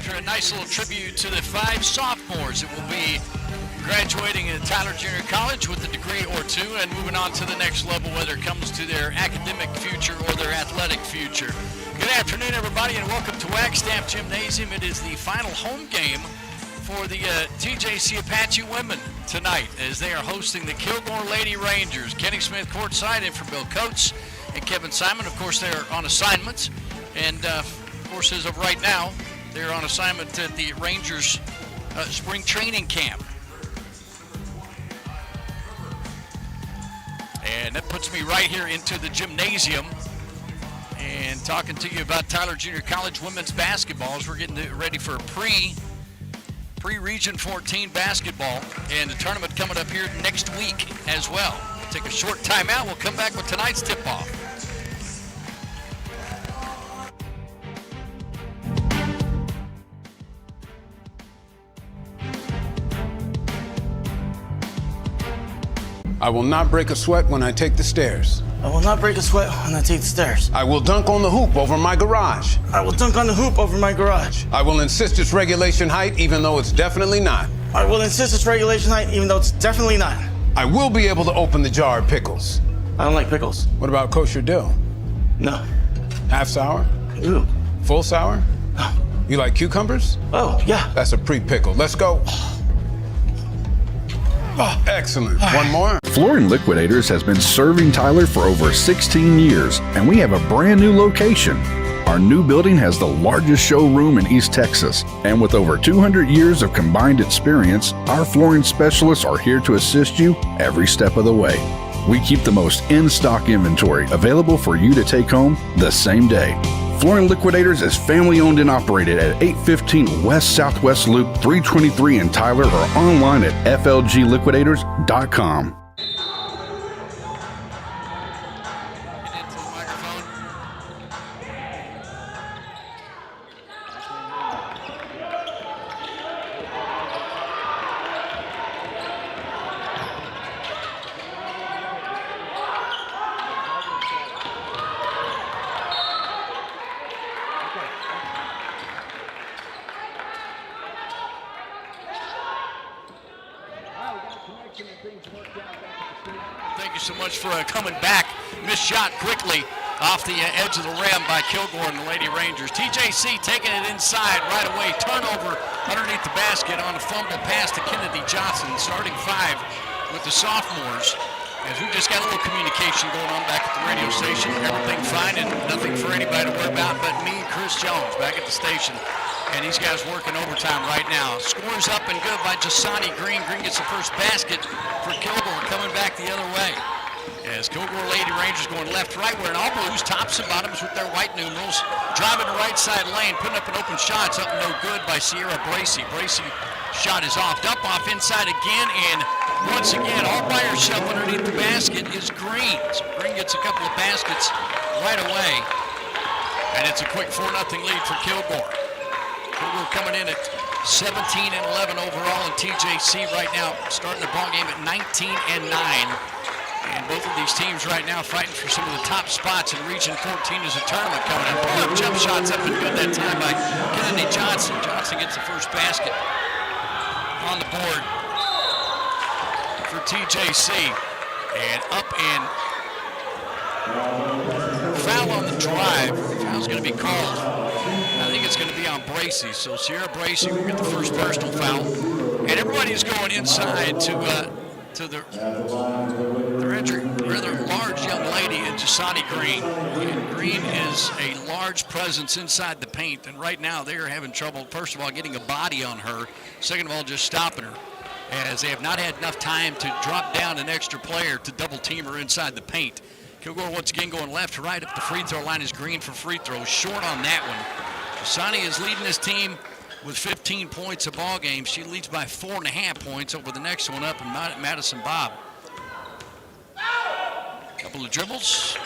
after a nice little tribute to the 5 sophomores that will be graduating at Tyler Junior College with a degree or 2 and moving on to the next level, whether it comes to their academic future or their athletic future. Good afternoon, everybody, and welcome to Wagstaff Gymnasium. It is the final home game for the TJC Apache women tonight as they are hosting the Kilgore Lady Rangers. Kenny Smith courtside in for Bill Coates and Kevin Simon. Of course, they're on assignments, and of course, as of right now, they're on assignment at the Rangers spring training camp. And that puts me right here into the gymnasium and talking to you about Tyler Junior College women's basketball as we're getting ready for pre-Region 14 basketball and the tournament coming up here next week as well. Take a short timeout. We'll come back with tonight's tip-off. I will not break a sweat when I take the stairs. I will not break a sweat when I take the stairs. I will dunk on the hoop over my garage. I will dunk on the hoop over my garage. I will insist it's regulation height even though it's definitely not. I will insist it's regulation height even though it's definitely not. I will be able to open the jar of pickles. I don't like pickles. What about kosher dill? No. Half sour? Ooh. Full sour? No. You like cucumbers? Oh, yeah. That's a pre-pickle. Let's go. Oh, excellent. One more? Flooring Liquidators has been serving Tyler for over 16 years, and we have a brand new location. Our new building has the largest showroom in East Texas, and with over 200 years of combined experience, our flooring specialists are here to assist you every step of the way. We keep the most in-stock inventory available for you to take home the same day. Flooring Liquidators is family-owned and operated at 815 West Southwest Loop 323 in Tyler or online at flgliquidators.com. Thank you so much for coming back. Missed shot quickly off the edge of the rim by Kilgore and the Lady Rangers. TJC taking it inside right away. Turnover underneath the basket on a fumble pass to Kennedy Johnson. Starting 5 with the sophomores. As we just got a little communication going on back at the radio station. Everything fine and nothing for anybody to worry about but me and Chris Jones back at the station. And these guys working overtime right now. Scores up and good by Jasani Green. Green gets the first basket for Kilgore, coming back the other way. As Kilgore Lady Rangers going left to right, wearing all blues, tops and bottoms with their white numerals. Driving the right side lane, putting up an open shot. It's up no good by Sierra Bracey. Bracey shot is off. Dump off inside again, and once again, all by herself underneath the basket is Green. So Green gets a couple of baskets right away. And it's a quick 4-0 lead for Kilgore. Kilgore coming in at 17-11 overall, and TJC right now starting the ball game at 19-9. And both of these teams right now fighting for some of the top spots in Region 14 as a tournament coming in. Pull up jump shots up and good that time by Kennedy Johnson. Johnson gets the first basket on the board for TJC. And up and foul on the drive. Foul's going to be called. I think it's going to be on Bracey. So Sierra Bracey will get the first personal foul. And everybody's going inside to the rather large young lady in Jasani Green. And Green is a large presence inside the paint. And right now they are having trouble, first of all, getting a body on her. Second of all, just stopping her, as they have not had enough time to drop down an extra player to double team her inside the paint. Kilgore once again going left to right up the free throw line is Green for free throws. Short on that one. Jasani is leading this team with 15 points a ball game. She leads by 4.5 points over the next one up, and Madison Bob. Couple of dribbles.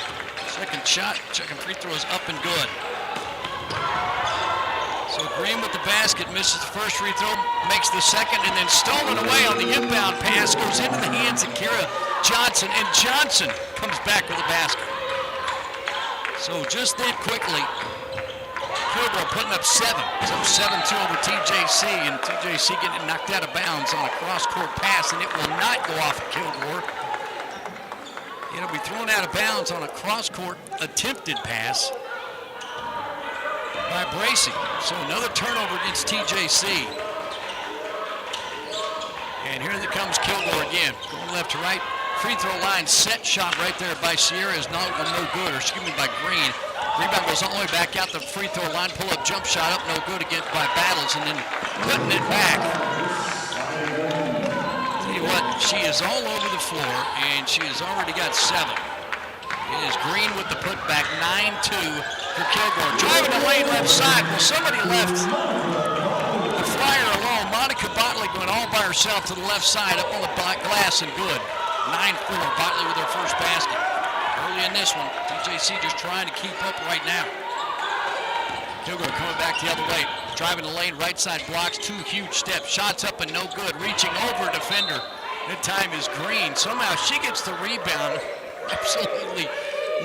Second shot. Second free throw is up and good. So Green with the basket, misses the first free throw, makes the second, and then stolen away on the inbound pass. Goes into the hands of Kira Johnson, and Johnson comes back with the basket. So just that quickly, Kilgore putting up 7. So 7-2 over TJC, and TJC getting knocked out of bounds on a cross-court pass, and it will not go off of Kilgore. It'll be thrown out of bounds on a cross-court attempted pass by Bracey. So another turnover against TJC. And here comes Kilgore again, going left to right. Free throw line set shot right there by Sierra is no good, or excuse me, by Green. Rebound goes all the way back out the free throw line. Pull up jump shot up, no good again by Battles, and then putting it back. Tell you what, she is all over the floor, and she has already got 7. It is Green with the putback, 9-2 for Kilgore. Driving the lane left side. Well, somebody left the flyer alone. Monica Botley going all by herself to the left side, up on the glass, and good. 9-4, Botley with her first basket. Early in this one, TJC just trying to keep up right now. Kilgore coming back the other way. Driving the lane, right side blocks, 2 huge steps. Shots up and no good. Reaching over a defender. That time is Green. Somehow she gets the rebound. Absolutely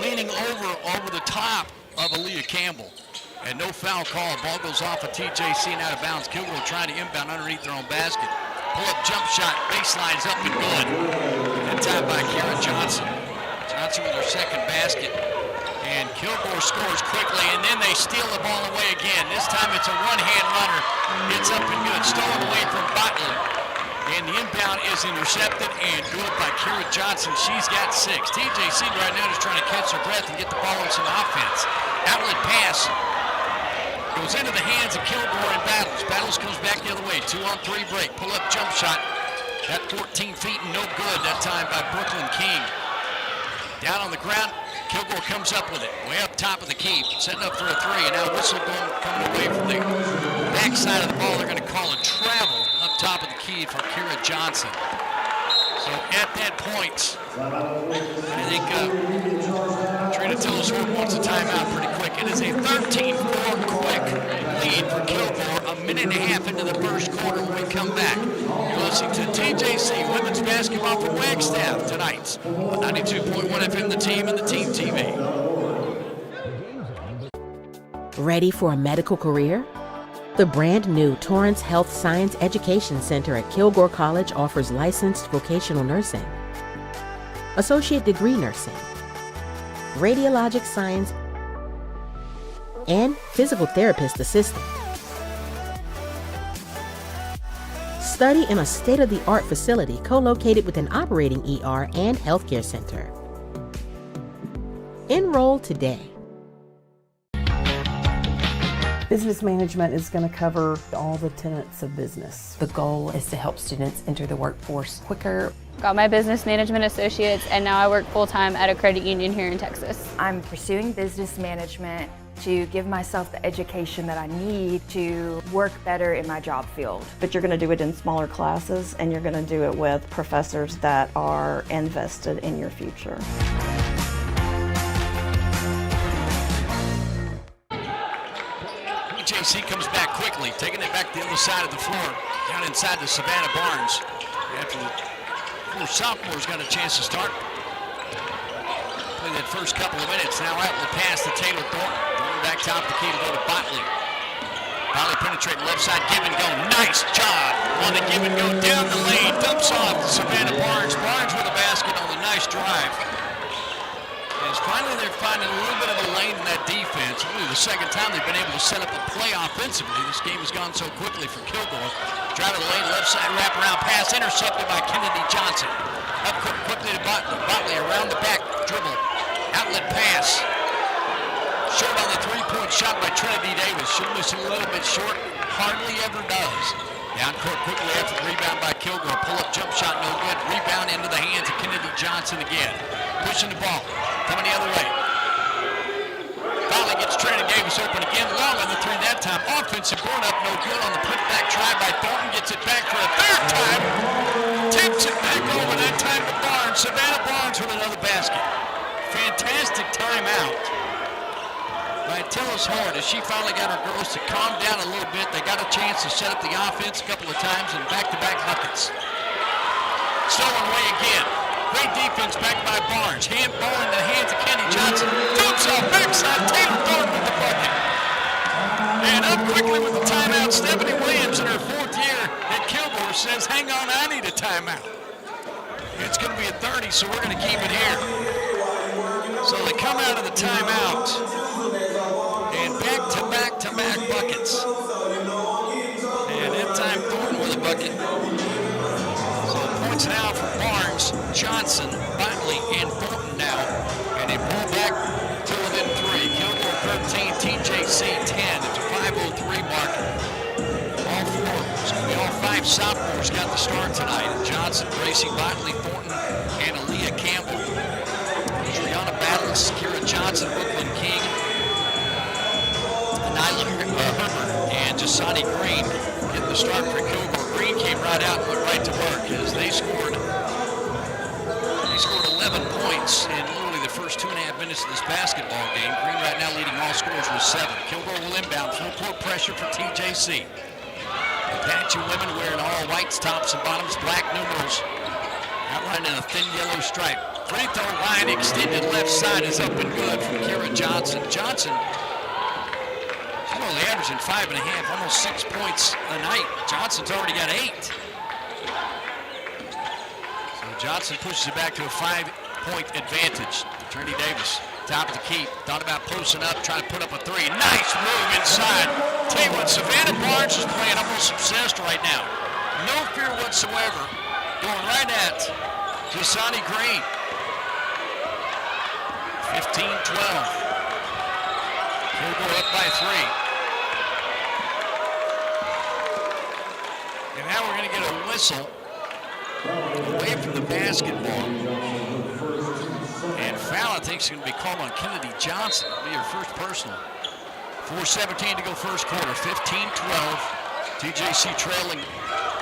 leaning over the top of Aaliyah Campbell. And no foul call. Ball goes off of TJC and out of bounds. Kilgore trying to inbound underneath their own basket. Pull-up jump shot, baseline's up and good. That time by Kara Johnson. Johnson with her second basket. And Kilgore scores quickly, and then they steal the ball away again. This time it's a one-hand runner. It's up and good. Stolen away from Botley. And the inbound is intercepted and good by Kara Johnson. She's got 6. TJC right now is trying to catch her breath and get the ball on some offense. Outlet pass. Goes into the hands of Kilgore and Battles. Battles comes back the other way. 2-on-3 break. Pull-up jump shot. At 14 feet and no good that time by Brooklyn King. Down on the ground, Kilgore comes up with it. Way up top of the key. Setting up for a 3. And now whistle coming away from the backside of the ball. They're going to call a travel up top of the key for Kira Johnson. So at that point, I think Trina Tillsford wants a timeout pretty quick. It is a 13-4 quick lead for Kilgore. A minute and a half into the first quarter when we come back. You're listening to TJC Women's Basketball from Wagstaff tonight on 92.1 FM, The Team and The Team TV. Ready for a medical career? The brand new Torrance Health Science Education Center at Kilgore College offers licensed vocational nursing, associate degree nursing, radiologic science, and physical therapist assistant. Study in a state-of-the-art facility co-located with an operating ER and healthcare center. Enroll today. Business management is going to cover all the tenets of business. The goal is to help students enter the workforce quicker. Got my business management associates, and now I work full-time at a credit union here in Texas. I'm pursuing business management to give myself the education that I need to work better in my job field. But you're going to do it in smaller classes, and you're going to do it with professors that are invested in your future. JC comes back quickly, taking it back to the other side of the floor, down inside to Savannah Barnes. After the 4 sophomores got a chance to start. Play that first couple of minutes. Now out the pass to Taylor Thornton. Thornton back top the key to go to Botley. Botley penetrating left side, give and go. Nice job on the give and go down the lane. Dumps off to Savannah Barnes. Barnes with a basket on the nice drive. As finally they're finding a little bit of a lane in that defense. Only the second time they've been able to set up a play offensively. This game has gone so quickly for Kilgore. Driving the lane, left side wraparound pass, intercepted by Kennedy Johnson. Up quickly to Botley, around the back, dribble, outlet pass. Short on the three-point shot by Trinity Davis. Should miss a little bit short, hardly ever does. Down court quickly after the rebound by Kilgore. Pull-up jump shot, no good. Rebound into the hands of Kennedy Johnson again. Pushing the ball, coming the other way. Botley gets Trinity Davis open again. Long on the 3 that time. Offensive board up, no good on the putback try by Thornton. Gets it back for a 3rd time. Tips it back over, that time to Barnes. Savannah Barnes with another basket. Fantastic timeout by Tillis Horde as she finally got her girls to calm down a little bit. They got a chance to set up the offense a couple of times and back-to-back buckets. Stolen away again. Great defense back by Barnes. Hand ball in the hands of Kenny Johnson. Dumps off backside. Taylor Thornton with the bucket. And up quickly with the timeout, Stephanie Williams in her 4th year at Kilgore says, hang on, I need a timeout. It's going to be a 30, so we're going to keep it here. So they come out of the timeout, and back-to-back buckets. And that time Thornton with a bucket. So points now for Barnes, Johnson, Botley, and Thornton now. And they pull back to within 3. Kilgore 13, TJC 10. It's a 5:03 mark. All 5 sophomores got the start tonight. Johnson, Gracie, Botley, Thornton, and Aaliyah Campbell. Brianna Battles, Kira Johnson, Brooklyn King, Nyla Herbert, and Jasani Green getting the start for Kilgore. Green came right out and went right to work as they scored 11 points in literally the first 2.5 minutes of this basketball game. Green right now leading all scorers with 7. Kilgore will inbound, full court pressure for TJC. Apache women wearing all whites, tops and bottoms, black numerals, outlined in a thin yellow stripe. Free throw line extended left side is up and good from Kira Johnson. Johnson, she's only averaging 5.5, almost 6 points a night. Johnson's already got 8. So Johnson pushes it back to a 5-point advantage. Trinity Davis, top of the key, thought about posting up, trying to put up a 3. Nice move inside. Tell you what, Savannah Barnes is playing almost obsessed right now. No fear whatsoever. Going right at Jasani Green. 15-12. Kilgore up by 3. And now we're going to get a whistle away from the basketball. And foul, I think, is going to be called on Kennedy Johnson. It'll be her first personal. 4:17 to go first quarter. 15-12. TJC trailing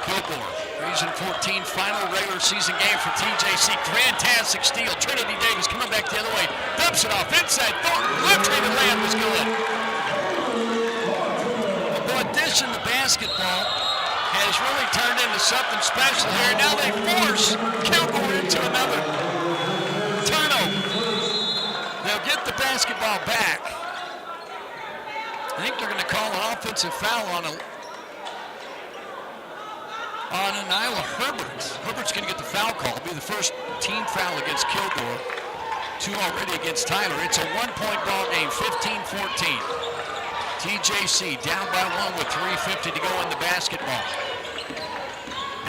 Kilgore. 3-14 final regular season game for TJC. Fantastic steal. Trinity Davis coming back the other way. Dumps it off inside. Thornton. Left-handed layup is good. Well, addition to basketball has really turned into something special here. Now they force Kilgore into another turnover. They'll get the basketball back. I think they're going to call an offensive foul on Nyla Herbert. Herbert's going to get the foul call. It'll be the first team foul against Kilgore. 2 already against Tyler. It's a 1-point ball game, 15-14. TJC down by 1 with 3:50 to go in the basketball.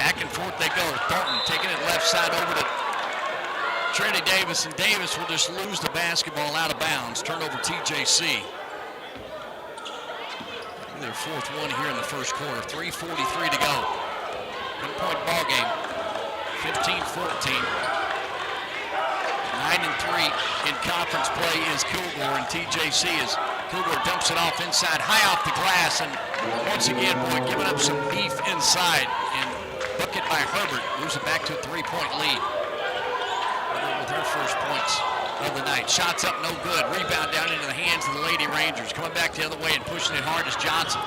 Back and forth they go. Thornton taking it left side over to Trinity Davis, and Davis will just lose the basketball out of bounds. Turnover TJC. Their 4th one here in the first quarter. 3:43 to go. 1-point ball game. 15-14. 9-3 in conference play is Kilgore, and TJC is Kilgore dumps it off inside, high off the glass, and once again, boy, giving up some beef inside. And bucket by Herbert moves it back to a 3-point lead. With her first points of the night. Shots up, no good. Rebound down into the hands of the Lady Rangers. Coming back the other way and pushing it hard is Johnson.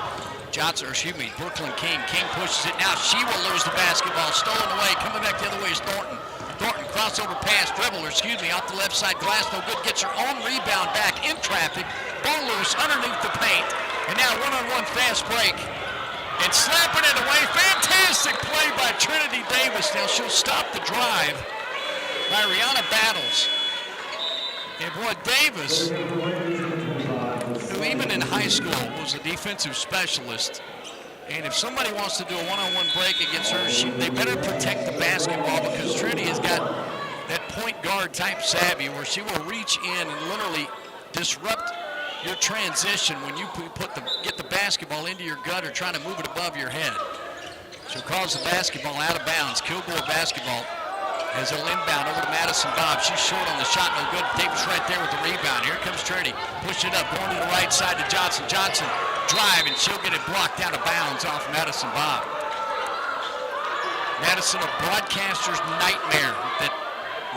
Brooklyn King. King pushes it. Now she will lose the basketball. Stolen away. Coming back the other way is Thornton. Thornton crossover pass, off the left side glass. No good. Gets her own rebound back in traffic. Ball loose underneath the paint. And now one-on-one fast break. And slapping it away. Fantastic play by Trinity Davis. Now she'll stop the drive by Rihanna Battles. And boy, Davis, who even in high school was a defensive specialist, and if somebody wants to do a one-on-one break against her, they better protect the basketball, because Trinity has got that point guard type savvy where she will reach in and literally disrupt your transition when you get the basketball into your gut or trying to move it above your head. She'll cause the basketball out of bounds. Kilgore basketball as they'll inbound over to Madison Bob. She's short on the shot, no good. Davis right there with the rebound. Here comes Trinity. Push it up, going to the right side to Johnson. Johnson drive, and she'll get it blocked out of bounds off Madison Bob. Madison, a broadcaster's nightmare. That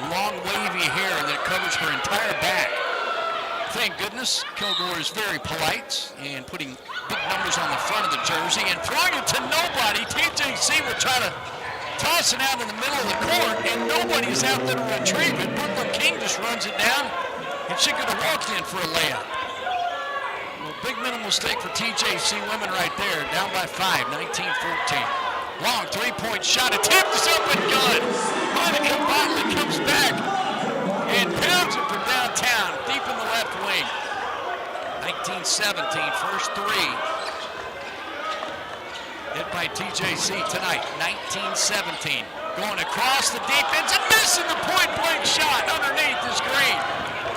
long wavy hair that covers her entire back. Thank goodness Kilgore is very polite and putting big numbers on the front of the jersey and throwing it to nobody. TJC will try to toss it out in the middle of the court, and nobody's out there to retrieve it. Brooklyn King just runs it down, and she could have walked in for a layup. Well, Big mental mistake for TJC women right there. Down by 5, 19-14. Long three-point shot attempt is up and good. Monica Botley comes back and pounds it from downtown, deep in the left wing. 19-17, first three. Hit by TJC tonight, 19-17. Going across the defense and missing the point-blank shot underneath is Green.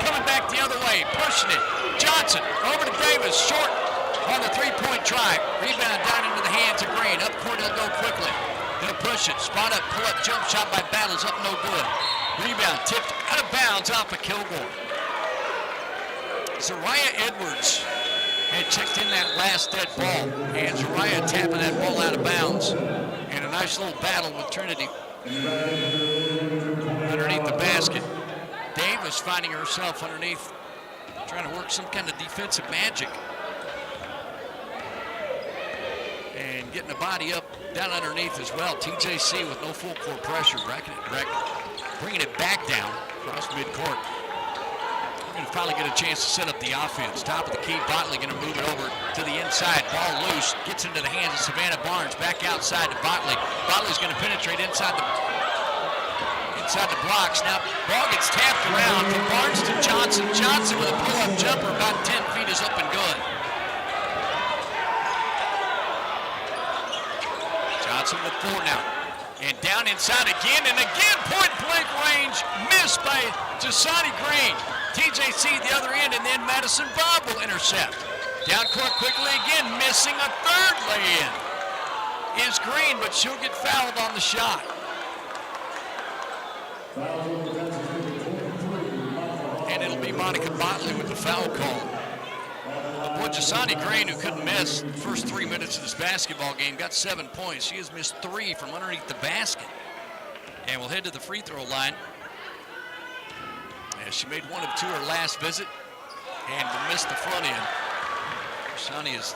Coming back the other way, pushing it. Johnson over to Davis, short on the three-point try. Rebound down into the hands of Green. Up court, he'll go quickly. He'll push it. Spot up, pull up, jump shot by Battles, up no good. Rebound tipped out of bounds off of Kilgore. Zariah Edwards had checked in that last dead ball, and Zariah tapping that ball out of bounds. And a nice little battle with Trinity underneath the basket. Davis finding herself underneath, trying to work some kind of defensive magic. And getting the body up down underneath as well. TJC with no full court pressure, bringing it back down across midcourt. We're going to finally get a chance to set up the offense. Top of the key, Botley going to move it over to the inside. Ball loose, gets into the hands of Savannah Barnes. Back outside to Botley. Botley's going to penetrate inside the blocks. Now ball gets tapped around from Barnes to Johnson. Johnson with a pull-up jumper about 10 feet is up and good. Johnson with 4 now. And down inside again, and again point-blank range missed by Jasani Green. TJC the other end, and then Madison Bob will intercept. Down court quickly again, missing a third lay-in. Is Green, but she'll get fouled on the shot. And it'll be Monica Botley with the foul call. But boy, Jasani Green, who couldn't miss the first 3 minutes of this basketball game, got 7 points. She has missed 3 from underneath the basket. And will head to the free throw line. As she made 1 of 2 her last visit and will miss the front end. Jasani is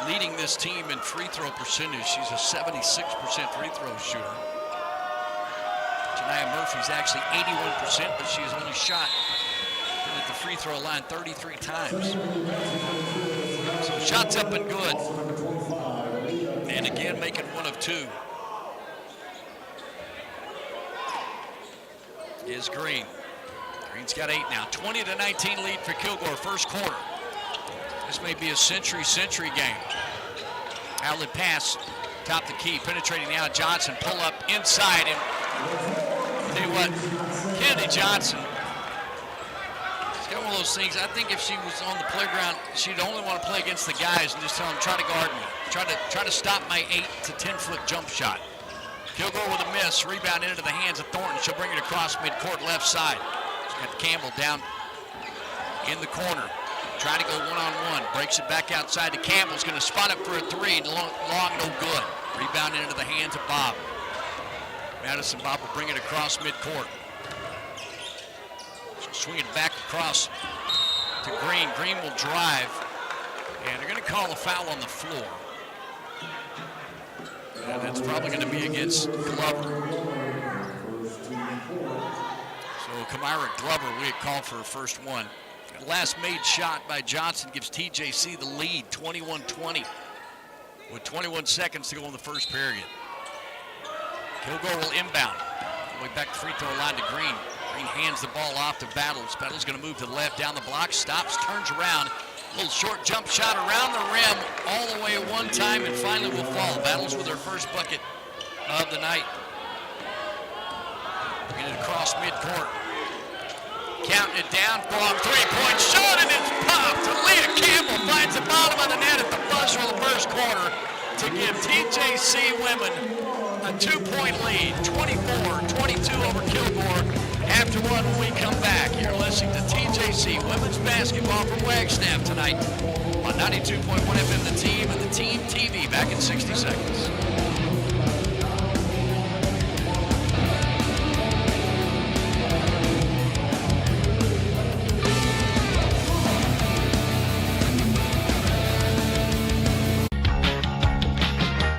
leading this team in free throw percentage. She's a 76% free throw shooter. Janiyah Murphy's actually 81%, but she's only shot at the free throw line 33 times. So shots up and good. And again, making 1 of 2. Is Green. Green's got 8 now. 20-19 lead for Kilgore, first quarter. This may be a century game. Outlet pass, top the key, penetrating now. Johnson pull up inside, and I'll tell you what, Kennedy Johnson, she's got one of those things. I think if she was on the playground, she'd only want to play against the guys and just tell them, try to guard me. Try to stop my 8 to 10 foot jump shot. Kilgore with a miss, rebound into the hands of Thornton. She'll bring it across midcourt left side. She's got Campbell down in the corner, trying to go one-on-one. Breaks it back outside to Campbell's going to spot up for a 3, and long, no good. Rebound into the hands of Bob. Madison Bob will bring it across midcourt. She'll swing it back across to Green. Green will drive, and they're going to call a foul on the floor. And that's probably going to be against Glover. So Kamira Glover, we had called for her first one. The last made shot by Johnson gives TJC the lead, 21-20, with 21 seconds to go in the first period. Kilgore will inbound. All the way back to free throw line to Green. Green hands the ball off to Battles. Battles going to move to the left, down the block, stops, turns around. A little short jump shot around the rim, all the way at one time, and finally will fall. Battles with her first bucket of the night. Bringing it across midcourt. Counting it down, long three-point shot, and it's popped. Aaliyah Campbell finds the bottom of the net at the buzzer of the first quarter to give TJC women a 2-point lead, 24-22 over Kilgore. After 1 when we come back, you're listening to TJC Women's Basketball from Wagstaff tonight on 92.1 FM The Team and The Team TV. Back in 60 seconds.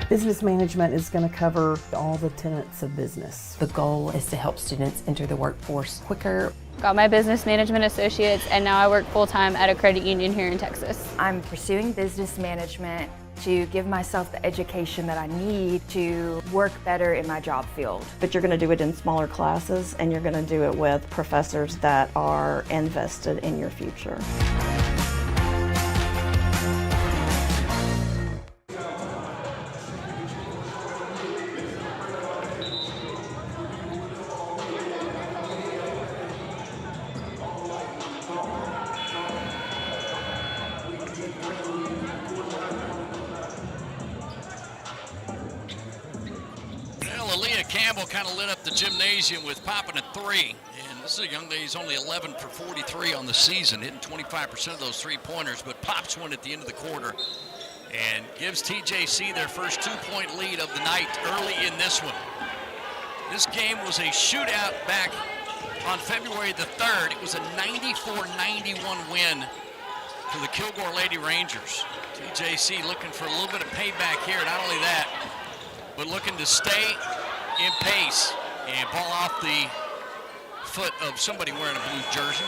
Business management is going to cover all the tenets of business. The goal is to help students enter the workforce quicker. Got my business management associates, and now I work full-time at a credit union here in Texas. I'm pursuing business management to give myself the education that I need to work better in my job field. But you're going to do it in smaller classes, and you're going to do it with professors that are invested in your future. Campbell kind of lit up the gymnasium with popping a three. And this is a young lady who's only 11 for 43 on the season, hitting 25% of those three-pointers, but pops one at the end of the quarter and gives TJC their first two-point lead of the night early in this one. This game was a shootout back on February the 3rd. It was a 94-91 win for the Kilgore Lady Rangers. TJC looking for a little bit of payback here. Not only that, but looking to stay in pace and ball off the foot of somebody wearing a blue jersey.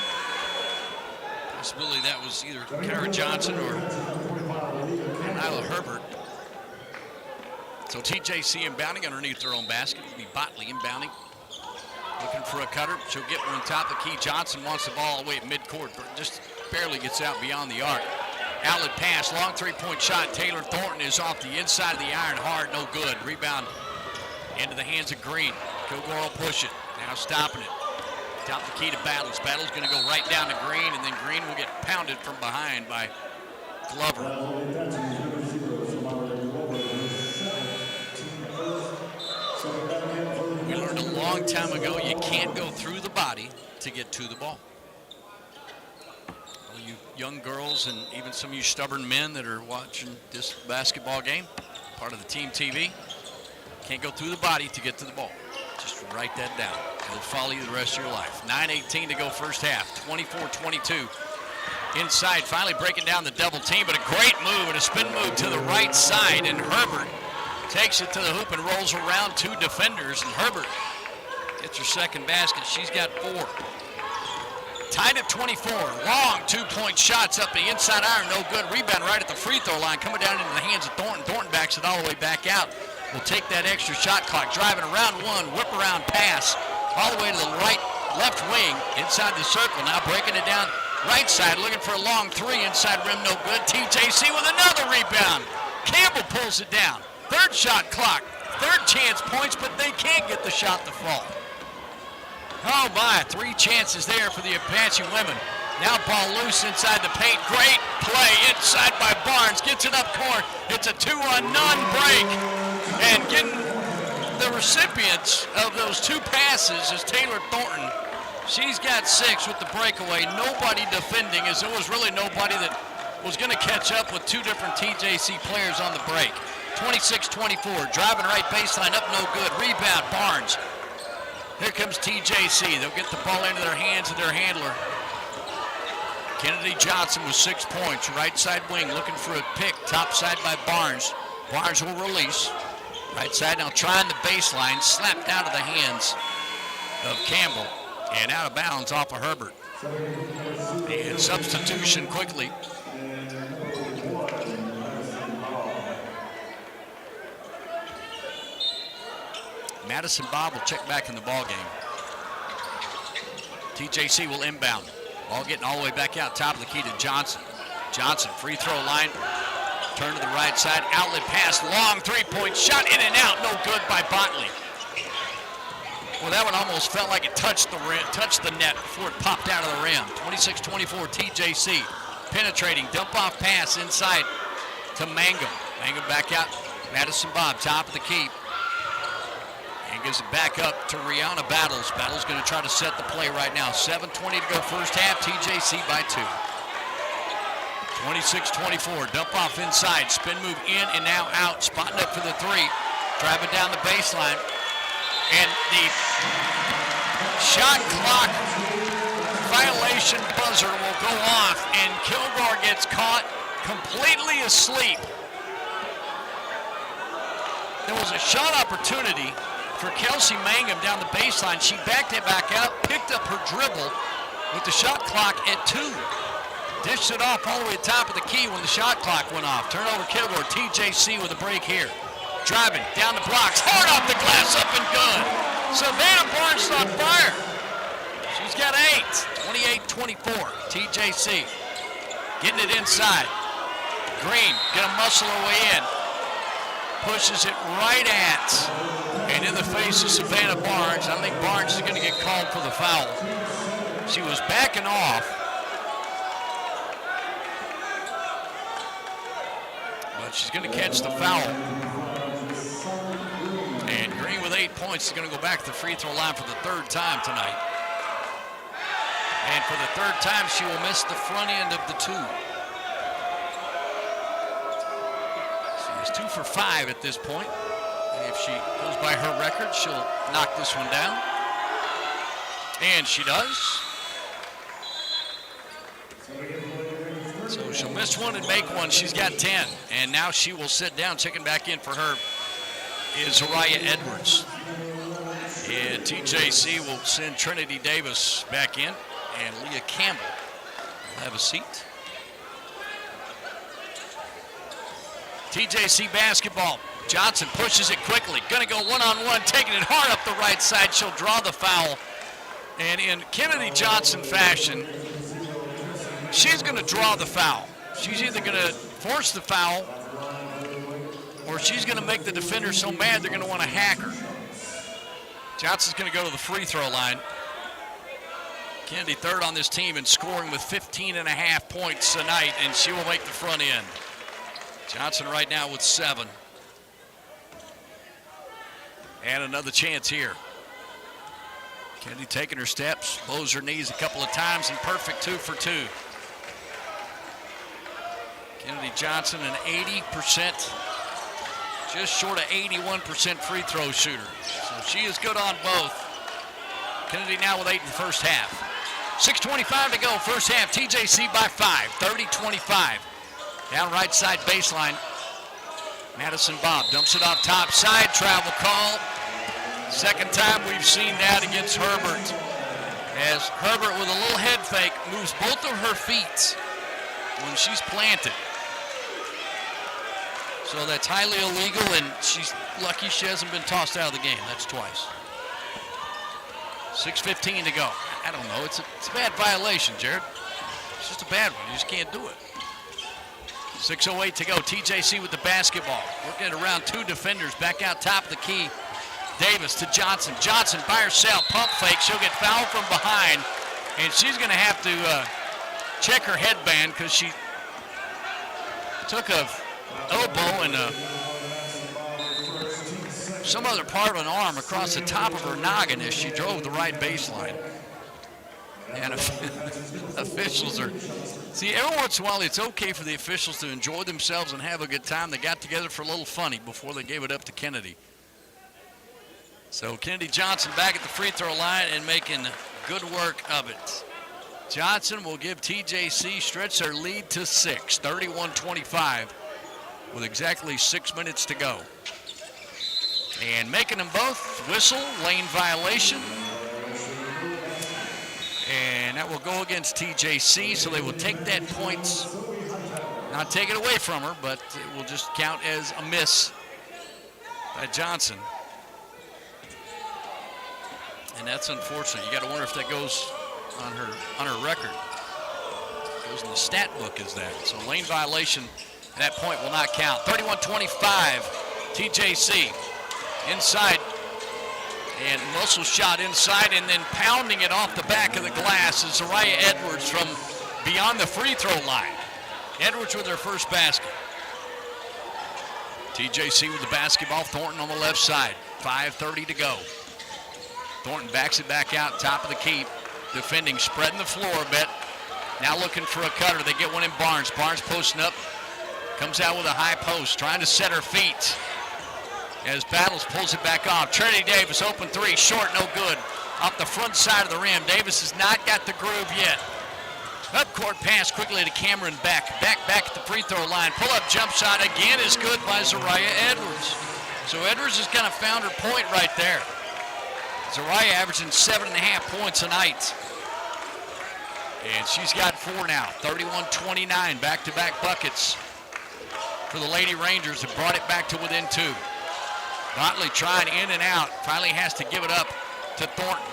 Possibility that was either Kara Johnson or Nyla Herbert. So TJC inbounding underneath their own basket. It'll be Botley inbounding. Looking for a cutter. She'll get one on top of the key. Johnson wants the ball all the way at midcourt, but just barely gets out beyond the arc. Outlet pass, long three-point shot. Taylor Thornton is off the inside of the iron, hard, no good. Rebound into the hands of Green. Kilgore will push it. Now stopping it. Top the key to Battles. Battles going to go right down to Green, and then Green will get pounded from behind by Glover. We learned a long time ago you can't go through the body to get to the ball. All you young girls and even some of you stubborn men that are watching this basketball game, part of the team TV, can't go through the body to get to the ball. Just write that down. It'll follow you the rest of your life. 9:18 to go first half. 24-22. Inside, finally breaking down the double team, but a great move and a spin move to the right side, and Herbert takes it to the hoop and rolls around two defenders, and Herbert gets her second basket. She's got 4. Tied at 24. Long two-point shots up the inside iron, no good. Rebound right at the free throw line, coming down into the hands of Thornton. Thornton backs it all the way back out. Will take that extra shot clock, driving around one, whip around pass, all the way to the right, left wing, inside the circle. Now breaking it down right side, looking for a long three, inside rim, no good. TJC with another rebound. Campbell pulls it down. Third shot clock, third chance points, but they can't get the shot to fall. Oh my, 3 chances there for the Apache women. Now ball loose inside the paint. Great play inside by Barnes. Gets it up court. It's a 2-on-none break. And getting the recipients of those 2 passes is Taylor Thornton. She's got 6 with the breakaway. Nobody defending, as there was really nobody that was going to catch up with 2 different TJC players on the break. 26-24. Driving right baseline, up no good. Rebound, Barnes. Here comes TJC. They'll get the ball into their hands of their handler. Kennedy Johnson with 6 points. Right side wing looking for a pick. Top side by Barnes. Barnes will release. Right side now trying the baseline. Slapped out of the hands of Campbell. And out of bounds off of Herbert. And substitution quickly. Madison Bob will check back in the ball game. TJC will inbound. Ball getting all the way back out, top of the key to Johnson. Johnson, free throw line. Turn to the right side, outlet pass, long three-point shot, in and out, no good by Botley. Well, that one almost felt like it touched the rim, touched the net before it popped out of the rim. 26-24 TJC. Penetrating, dump off pass inside to Mangum. Mangum back out. Madison Bob, top of the key. And gives it back up to Rihanna Battles. Battles going to try to set the play right now. 7:20 to go first half. TJC by 2. 26-24. Dump off inside. Spin move in and now out. Spotting up for the 3. Driving down the baseline. And the shot clock violation buzzer will go off. And Kilgore gets caught completely asleep. There was a shot opportunity for for Kelsey Mangum down the baseline. She backed it back out, picked up her dribble with the shot clock at 2. Dished it off all the way to the top of the key when the shot clock went off. Turnover Kilgore, TJC with a break here. Driving down the blocks, hard off the glass, up and good. Savannah Barnes on fire. She's got 8, 28-24, TJC. Getting it inside. Green, gonna muscle her way in. Pushes it right at, and in the face of Savannah Barnes. I think Barnes is gonna get called for the foul. She was backing off. But she's gonna catch the foul. And Green with 8 points is gonna go back to the free throw line for the 3rd time tonight. And for the 3rd time, she will miss the front end of the 2. She is 2 for 5 at this point. And if she goes by her record, she'll knock this one down. And she does. So she'll miss one and make one. She's got 10. And now she will sit down. Checking back in for her is Zariah Edwards. And TJC will send Trinity Davis back in. And Leah Campbell will have a seat. TJC basketball. Johnson pushes it quickly. Gonna go one-on-one, taking it hard up the right side. She'll draw the foul. And in Kennedy Johnson fashion, she's gonna draw the foul. She's either gonna force the foul or she's gonna make the defender so mad they're gonna wanna hack her. Johnson's gonna go to the free throw line. Kennedy 3rd on this team and scoring with 15.5 points tonight, and she will make the front end. Johnson right now with 7. And another chance here. Kennedy taking her steps, bows her knees a couple of times, and perfect 2 for 2. Kennedy Johnson, an 80%, just short of 81% free throw shooter. So she is good on both. Kennedy now with 8 in the first half. 6:25 to go, first half. TJC by 5, 30-25. Down right side baseline. Madison Bob dumps it off top side, travel call. Second time we've seen that against Herbert. As Herbert with a little head fake moves both of her feet when she's planted. So that's highly illegal, and she's lucky she hasn't been tossed out of the game. That's twice. 6:15 to go. I don't know. It's a bad violation, Jared. It's just a bad one. You just can't do it. 6:08 to go. TJC with the basketball. Working it around 2 defenders. Back out top of the key. Davis to Johnson. Johnson by herself. Pump fake. She'll get fouled from behind. And she's going to have to check her headband because she took a elbow and some other part of an arm across the top of her noggin as she drove the right baseline. And officials are, see, every once in a while it's okay for the officials to enjoy themselves and have a good time. They got together for a little funny before they gave it up to Kennedy. So Kennedy Johnson back at the free throw line and making good work of it. Johnson will give TJC stretch their lead to 6, 31-25 with exactly 6 minutes to go. And making them both whistle, lane violation. And that will go against TJC, so they will take that points, not take it away from her, but it will just count as a miss by Johnson. And that's unfortunate. You got to wonder if that goes on her record. It goes in the stat book as that. So lane violation at that point will not count. 31-25, TJC inside. And muscle shot inside and then pounding it off the back of the glass is Zariah Edwards from beyond the free throw line. Edwards with her first basket. TJC with the basketball. Thornton on the left side. 5:30 to go. Thornton backs it back out, top of the key. Defending, spreading the floor a bit. Now looking for a cutter. They get one in Barnes. Barnes posting up. Comes out with a high post, trying to set her feet. As Battles pulls it back off. Trinity Davis, open 3, short, no good. Off the front side of the rim. Davis has not got the groove yet. Up court pass quickly to Cameron Beck. Back at the free throw line. Pull up jump shot again is good by Zariah Edwards. So Edwards has kind of found her point right there. Zariah averaging 7.5 points a night. And she's got 4 now. 31-29, back-to-back buckets for the Lady Rangers have brought it back to within 2. Botley trying in and out. Finally has to give it up to Thornton.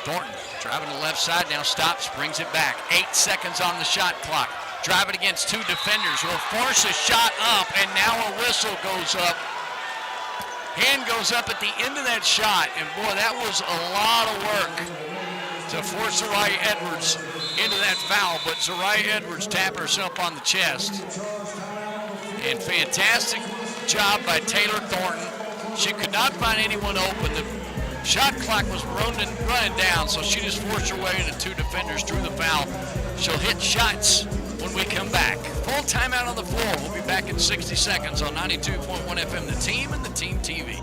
Thornton driving to the left side, now stops, brings it back. 8 seconds on the shot clock. Driving against 2 defenders. Will force a shot up, and now a whistle goes up. Hand goes up at the end of that shot, and boy, that was a lot of work to force Zariah Edwards into that foul, but Zariah Edwards tapped herself on the chest. And fantastic job by Taylor Thornton. She could not find anyone open. The shot clock was running down, so she just forced her way into 2 defenders, drew the foul. She'll hit shots when we come back. Full timeout on the floor. We'll be back in 60 seconds on 92.1 FM, The Team and The Team TV.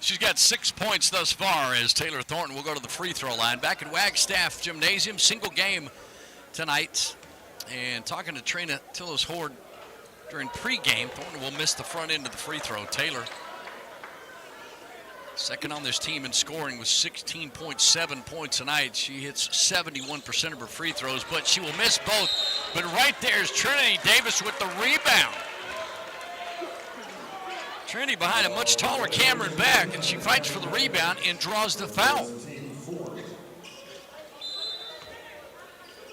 She's got 6 points thus far as Taylor Thornton will go to the free throw line. Back at Wagstaff Gymnasium, single game tonight. And talking to Trina Tillis-Hord during pregame, Thornton will miss the front end of the free throw. Taylor, second on this team in scoring with 16.7 points tonight. She hits 71% of her free throws, but she will miss both. But right there is Trinity Davis with the rebound. Trinity behind a much taller Cameron Beck, and she fights for the rebound and draws the foul.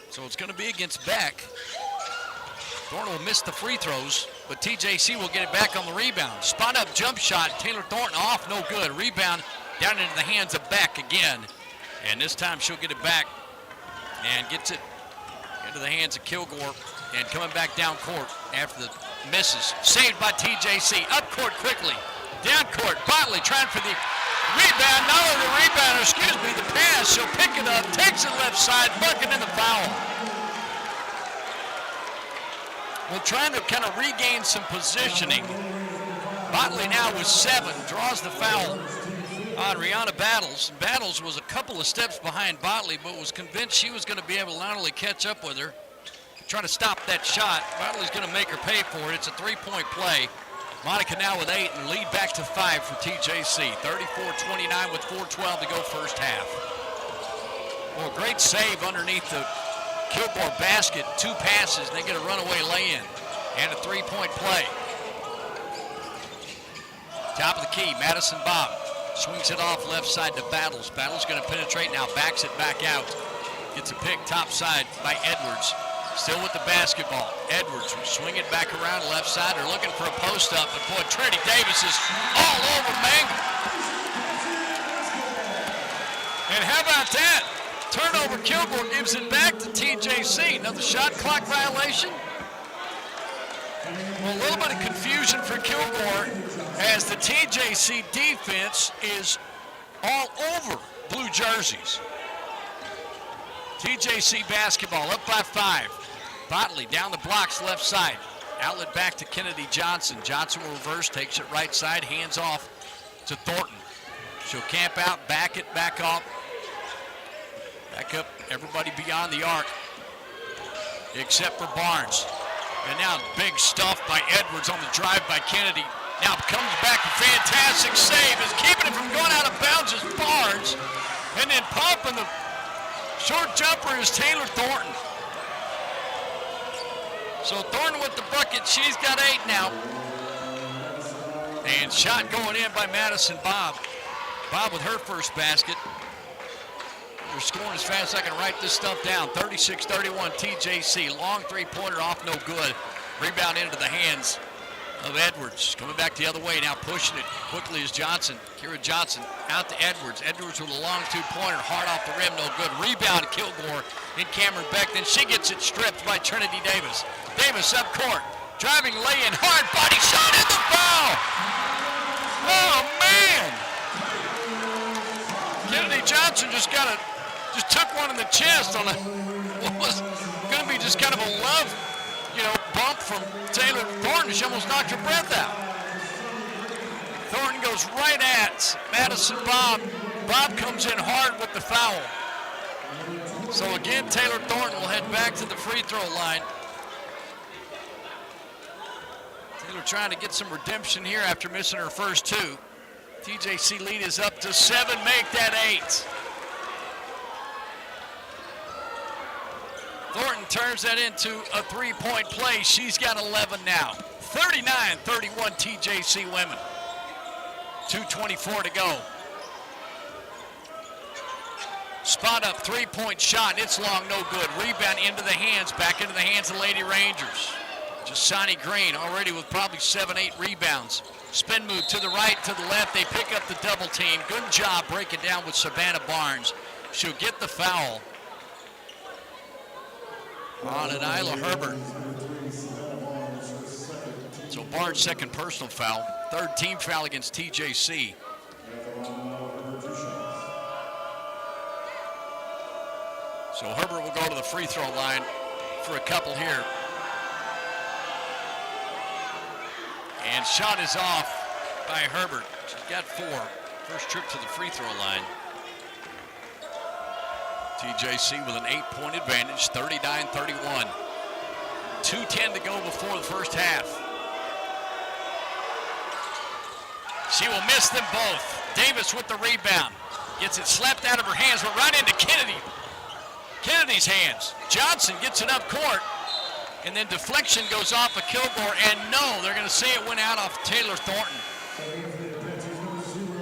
So it's going to be against Beck. Thornton will miss the free throws, but TJC will get it back on the rebound. Spot up jump shot, Taylor Thornton off, no good. Rebound down into the hands of Beck again. And this time she'll get it back and gets it into the hands of Kilgore. And coming back down court after the misses. Saved by TJC. Up court quickly. Down court. Botley trying for the rebound. Not only the rebound, the pass. She'll pick it up. Takes it left side. Bucket in the foul. Well, trying to kind of regain some positioning. Botley now with 7. Draws the foul on Rihanna Battles. Battles was a couple of steps behind Botley, but was convinced she was going to be able to not only catch up with her, trying to stop that shot. Botley's going to make her pay for it. It's a 3-point play. Monica now with 8 and lead back to 5 for TJC. 34-29 with 4:12 to go first half. Well, great save underneath the Kilgore basket. 2 passes, and they get a runaway lay-in. And a 3-point play. Top of the key, Madison Bob swings it off left side to Battles. Battles going to penetrate now, backs it back out. Gets a pick top side by Edwards. Still with the basketball. Edwards will swing it back around left side. They're looking for a post up, but boy, Trinity Davis is all over Mangle. And how about that? Turnover, Kilgore gives it back to TJC. Another shot clock violation. Well, a little bit of confusion for Kilgore as the TJC defense is all over blue jerseys. TJC basketball up by 5. Botley down the blocks left side. Outlet back to Kennedy Johnson. Johnson will reverse, takes it right side, hands off to Thornton. She'll camp out, back it back up. Back up everybody beyond the arc except for Barnes. And now big stuff by Edwards on the drive by Kennedy. Now comes back, a fantastic save. Is keeping it from going out of bounds is Barnes. And then pumping the short jumper is Taylor Thornton. So Thornton with the bucket, she's got 8 now. And shot going in by Madison Bob. Bob with her first basket. They're scoring as fast as I can write this stuff down. 36-31 TJC. Long three-pointer off, no good. Rebound into the hands of Edwards. Coming back the other way now, pushing it quickly is Johnson. Kira Johnson out to Edwards. Edwards with a long two-pointer, hard off the rim, no good. Rebound Kilgore in Cameron Beck. Then she gets it stripped by Trinity Davis. Davis up court, driving lay-in, hard body shot in the foul. Oh man! Kennedy Johnson just took one in the chest on what was going to be just kind of a love, bump from Taylor Thornton. She almost knocked her breath out. Thornton goes right at Madison Bob. Bob comes in hard with the foul. So again, Taylor Thornton will head back to the free throw line. Taylor trying to get some redemption here after missing her first two. TJC lead is up to 7, make that 8. Thornton turns that into a three-point play. She's got 11 now. 39-31 TJC women. 2:24 to go. Spot up, three-point shot. It's long, no good. Rebound into the hands, back into the hands of Lady Rangers. Jasani Green already with probably 7-8 rebounds. Spin move to the right, to the left. They pick up the double team. Good job breaking down with Savannah Barnes. She'll get the foul on an Isla Herbert. So Barnes' second personal foul. Third team foul against TJC. So Herbert will go to the free throw line for a couple here. And shot is off by Herbert. She's got 4. First trip to the free throw line. TJC with an 8-point advantage, 39-31. 2:10 to go before the first half. She will miss them both. Davis with the rebound. Gets it slapped out of her hands, but right into Kennedy's hands. Johnson gets it up court, and then deflection goes off of Kilgore, and no, they're going to say it went out off Taylor Thornton.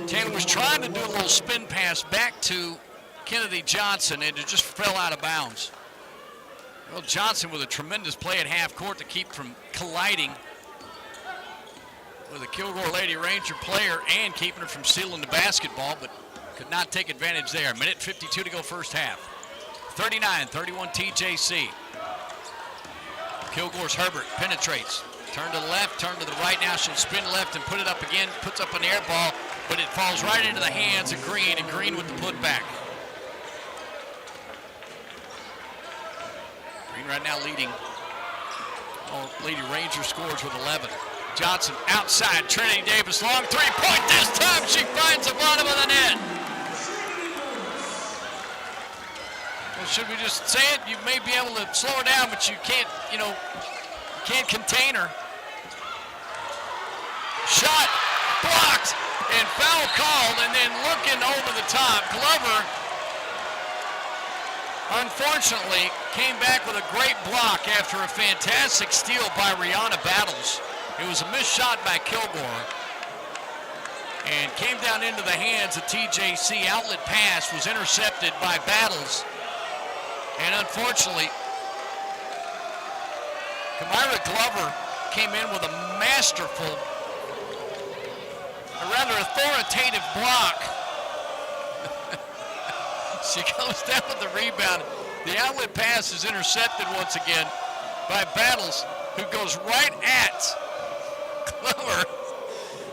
Taylor was trying to do a little spin pass back to Kennedy Johnson, and it just fell out of bounds. Well, Johnson with a tremendous play at half court to keep from colliding with a Kilgore Lady Ranger player and keeping her from stealing the basketball, but could not take advantage there. Minute 52 to go first half. 39-31 TJC. Kilgore's Herbert penetrates. Turn to the left, turn to the right. Now she'll spin left and put it up again. Puts up an air ball, but it falls right into the hands of Green, and Green with the putback. Green right now leading. Lady Ranger scores with 11. Johnson outside, Trinity Davis, long three-point. This time she finds the bottom of the net. Well, should we just say it? You may be able to slow her down, but you can't, can't contain her. Shot blocked and foul called, and then looking over the top, Glover unfortunately came back with a great block after a fantastic steal by Rihanna Battles. It was a missed shot by Kilgore and came down into the hands of TJC. Outlet pass was intercepted by Battles, and unfortunately Kamira Glover came in with a masterful, a rather authoritative block. She goes down with the rebound. The outlet pass is intercepted once again by Battles, who goes right at Glover,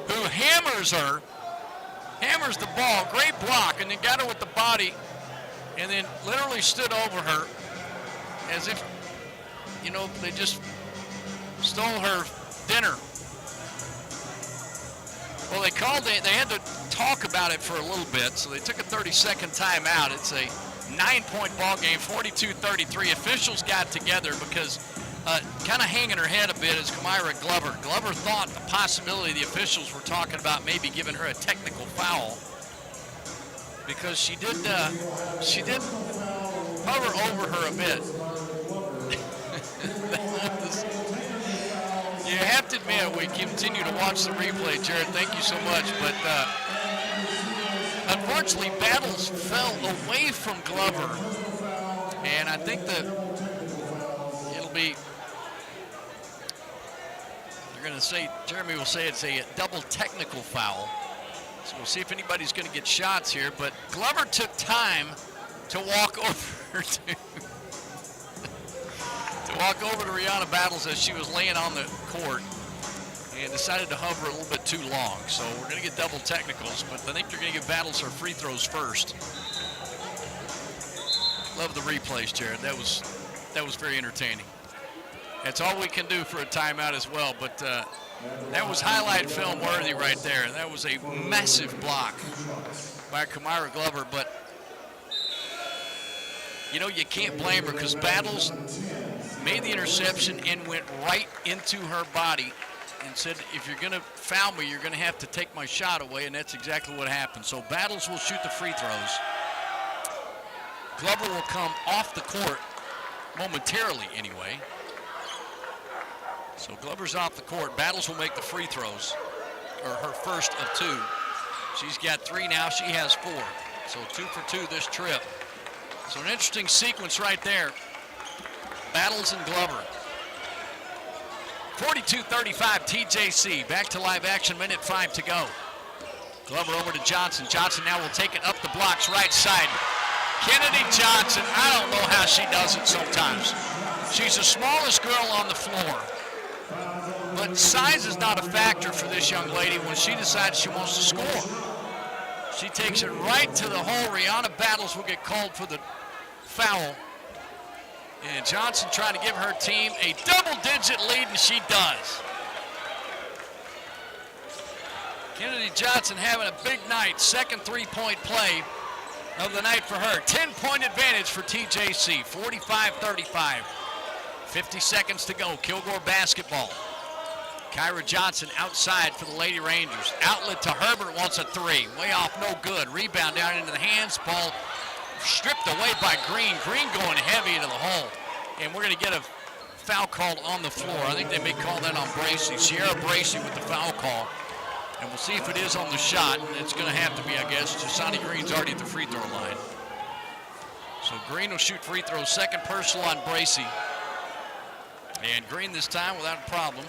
who hammers the ball. Great block, and then got her with the body, and then literally stood over her as if, they just stole her dinner. Well, they had to talk about it for a little bit, so they took a 30-second timeout. It's a 9-point ball game, 42-33. Officials got together because kind of hanging her head a bit is Kamira Glover. Glover thought the possibility the officials were talking about maybe giving her a technical foul because she did hover over her a bit. You have to admit, we continue to watch the replay, Jared. Thank you so much. But unfortunately, Battles fell away from Glover. And I think that it'll be, they're going to say, Jeremy will say it's a double technical foul. So we'll see if anybody's going to get shots here. But Glover took time to walk over to Rihanna Battles as she was laying on the court and decided to hover a little bit too long. So we're going to get double technicals, but I think they're going to give Battles her free throws first. Love the replays, Jared. That was very entertaining. That's all we can do for a timeout as well, but that was highlight film worthy right there. That was a massive block by Kamira Glover, but you know, you can't blame her because Battles made the interception and went right into her body and said, if you're going to foul me, you're going to have to take my shot away, and that's exactly what happened. So Battles will shoot the free throws. Glover will come off the court momentarily anyway. So Glover's off the court. Battles will make the free throws, or her first of two. She's got 3 now. She has 4. So 2 for 2 this trip. So an interesting sequence right there. Battles and Glover. 42-35 TJC. Back to live action, minute 5 to go. Glover over to Johnson. Johnson now will take it up the blocks, right side. Kennedy Johnson, I don't know how she does it sometimes. She's the smallest girl on the floor. But size is not a factor for this young lady when she decides she wants to score. She takes it right to the hole. Rihanna Battles will get called for the foul. And Johnson trying to give her team a double-digit lead, and she does. Kennedy Johnson having a big night. Second three-point play of the night for her. 10-point advantage for TJC, 45-35. 50 seconds to go. Kilgore basketball. Kyra Johnson outside for the Lady Rangers. Outlet to Herbert, wants a 3. Way off, no good. Rebound down into the hands. Ball stripped away by Green. Green going heavy into the hole. And we're going to get a foul called on the floor. I think they may call that on Bracey. Sierra Bracey with the foul call. And we'll see if it is on the shot. And it's going to have to be, I guess. Jasani Green's already at the free throw line. So Green will shoot free throws. Second personal on Bracey. And Green this time without a problem.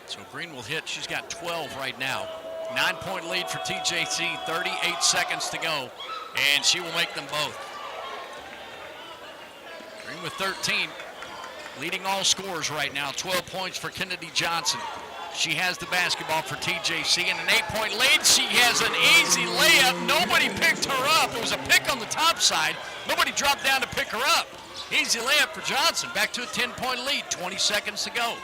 So Green will hit. She's got 12 right now. 9-point lead for TJC. 38 seconds to go. And she will make them both. Green with 13. Leading all scorers right now. 12 points for Kennedy Johnson. She has the basketball for TJC and an 8-point lead. She has an easy layup. Nobody picked her up. It was a pick on the top side. Nobody dropped down to pick her up. Easy layup for Johnson. Back to a 10-point lead. 20 seconds to go.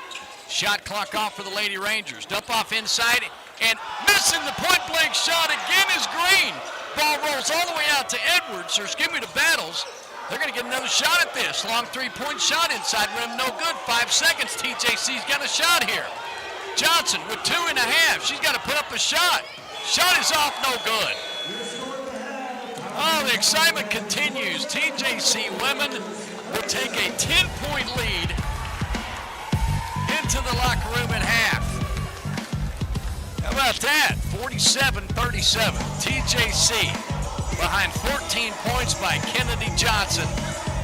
Shot clock off for the Lady Rangers. Dump off inside and missing the point-blank shot again is Green. Ball rolls all the way out to Edwards, or excuse me, to Battles. They're going to get another shot at this. Long 3-point shot inside rim, no good. 5 seconds. TJC's got a shot here. Johnson with 2.5. She's got to put up a shot. Shot is off, no good. Oh, the excitement continues. TJC women will take a 10-point lead into the locker room at half. How about that? 47-37. TJC behind 14 points by Kennedy Johnson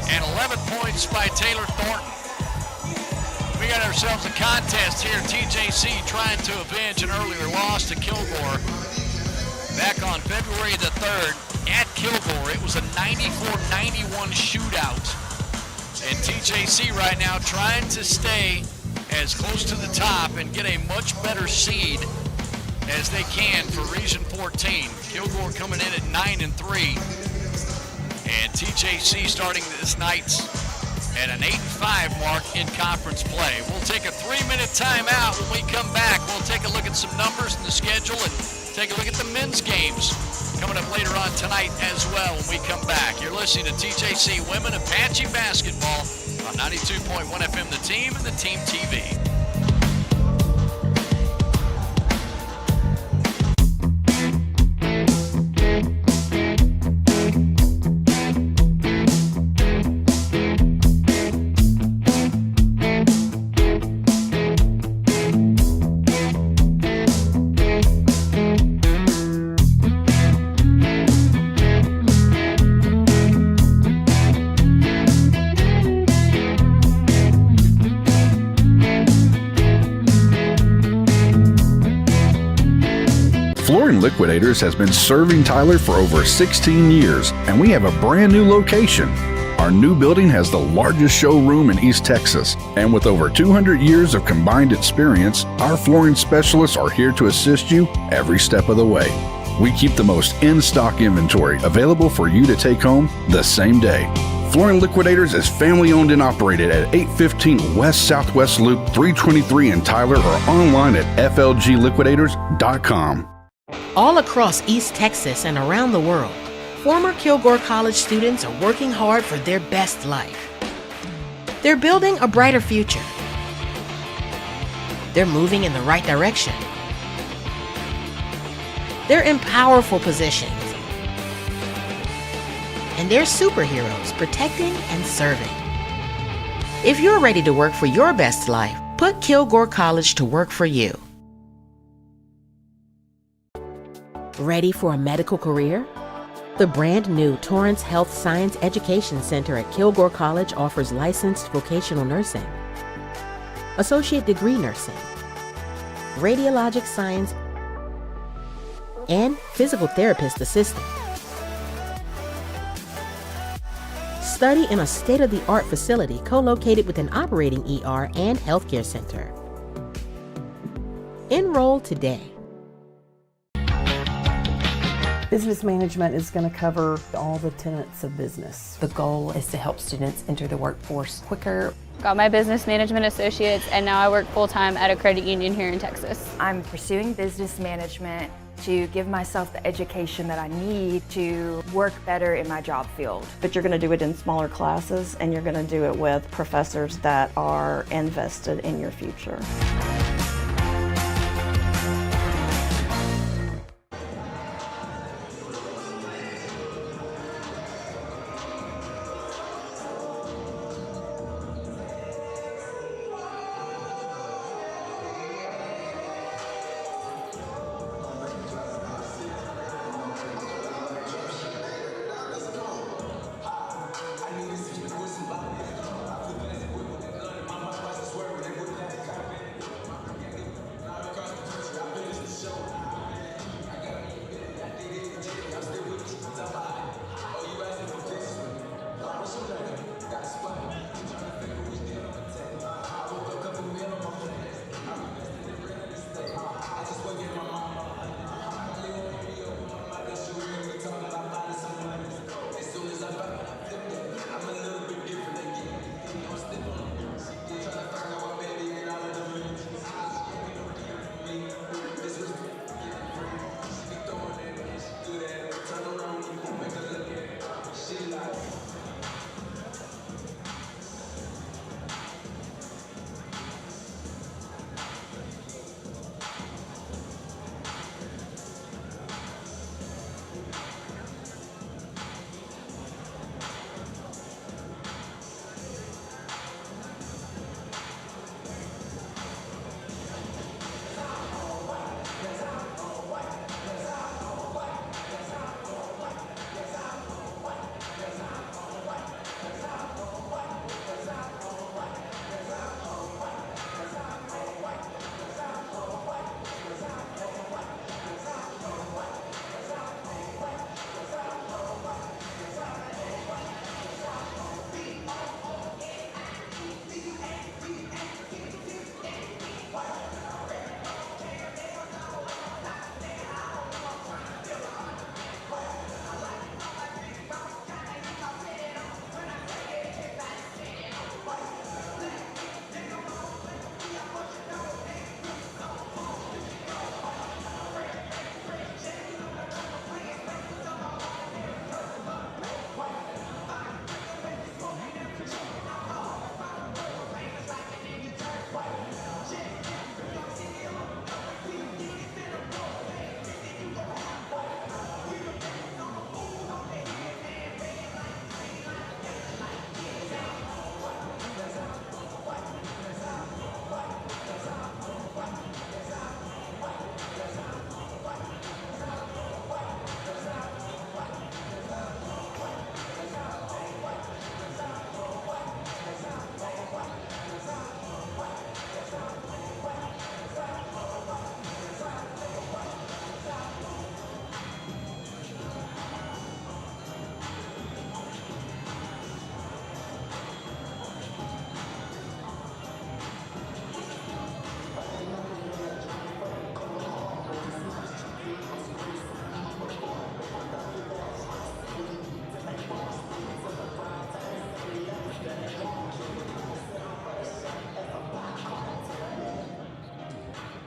and 11 points by Taylor Thornton. We got ourselves a contest here. TJC trying to avenge an earlier loss to Kilgore back on February the 3rd at Kilgore. It was a 94-91 shootout. And TJC right now trying to stay as close to the top and get a much better seed as they can for Region 14. Kilgore coming in at 9-3. And TJC starting this night at an 8-5 mark in conference play. We'll take a 3-minute timeout. When we come back, we'll take a look at some numbers in the schedule and take a look at the men's games coming up later on tonight as well when we come back. You're listening to TJC Women Apache Basketball on 92.1 FM The Team and The Team TV. Flooring Liquidators has been serving Tyler for over 16 years, and we have a brand new location. Our new building has the largest showroom in East Texas, and with over 200 years of combined experience, our flooring specialists are here to assist you every step of the way. We keep the most in-stock inventory available for you to take home the same day. Flooring Liquidators is family-owned and operated at 815 West Southwest Loop 323 in Tyler, or online at flgliquidators.com. All across East Texas and around the world, former Kilgore College students are working hard for their best life. They're building a brighter future. They're moving in the right direction. They're in powerful positions. And they're superheroes protecting and serving. If you're ready to work for your best life, put Kilgore College to work for you. Ready for a medical career? The brand new Torrance Health Science Education Center at Kilgore College offers licensed vocational nursing, associate degree nursing, radiologic science, and physical therapist assistant. Study in a state-of-the-art facility co-located with an operating ER and healthcare center. Enroll today. Business management is going to cover all the tenets of business. The goal is to help students enter the workforce quicker. Got my business management associates, and now I work full-time at a credit union here in Texas. I'm pursuing business management to give myself the education that I need to work better in my job field. But you're going to do it in smaller classes, and you're going to do it with professors that are invested in your future.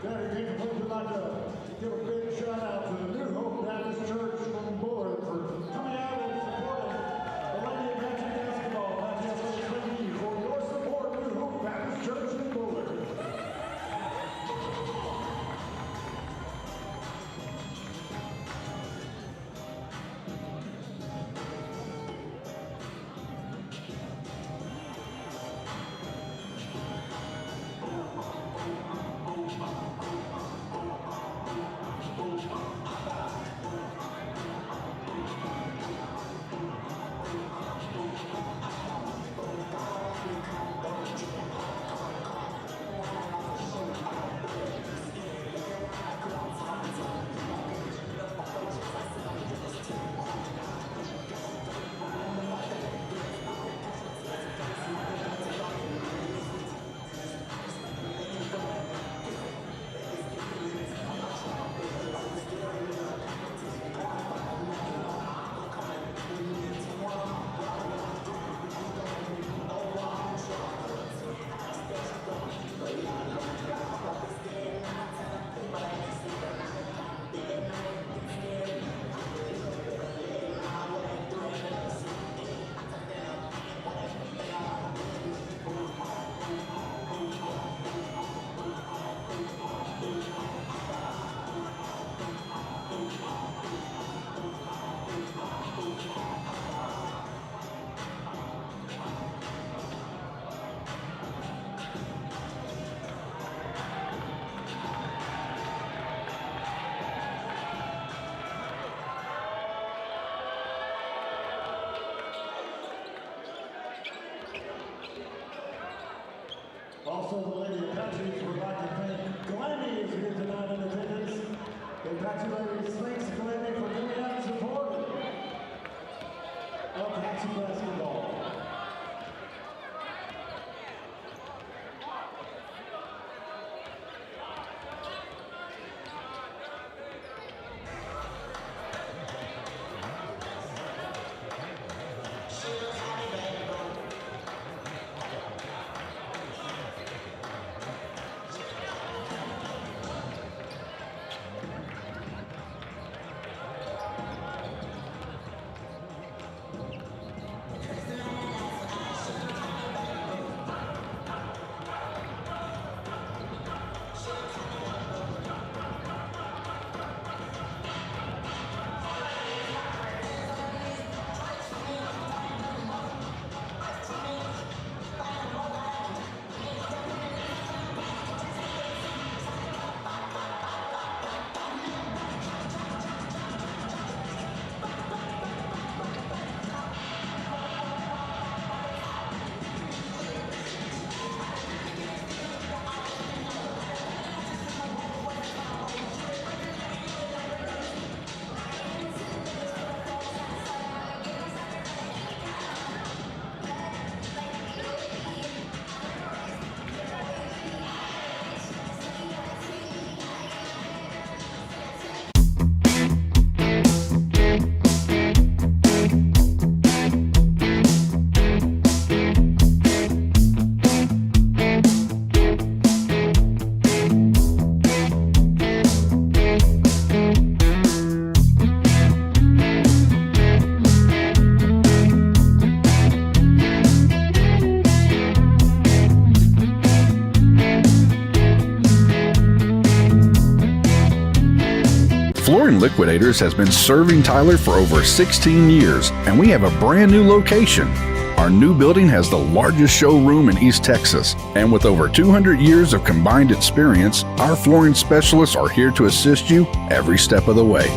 We'd like to give a big shout out to the New Hope Baptist Church from Bullard for coming out and supporting the Lady of Country basketball. Thank you for your support, New Hope Baptist Church in Bullard. Also, the Lady of Countries would like to thank Glenny is here tonight in attendance. Congratulations, thanks Glenny for coming out and supporting of Taxi Basketball. Flooring Liquidators has been serving Tyler for over 16 years, and we have a brand new location. Our new building has the largest showroom in East Texas, and with over 200 years of combined experience, our flooring specialists are here to assist you every step of the way.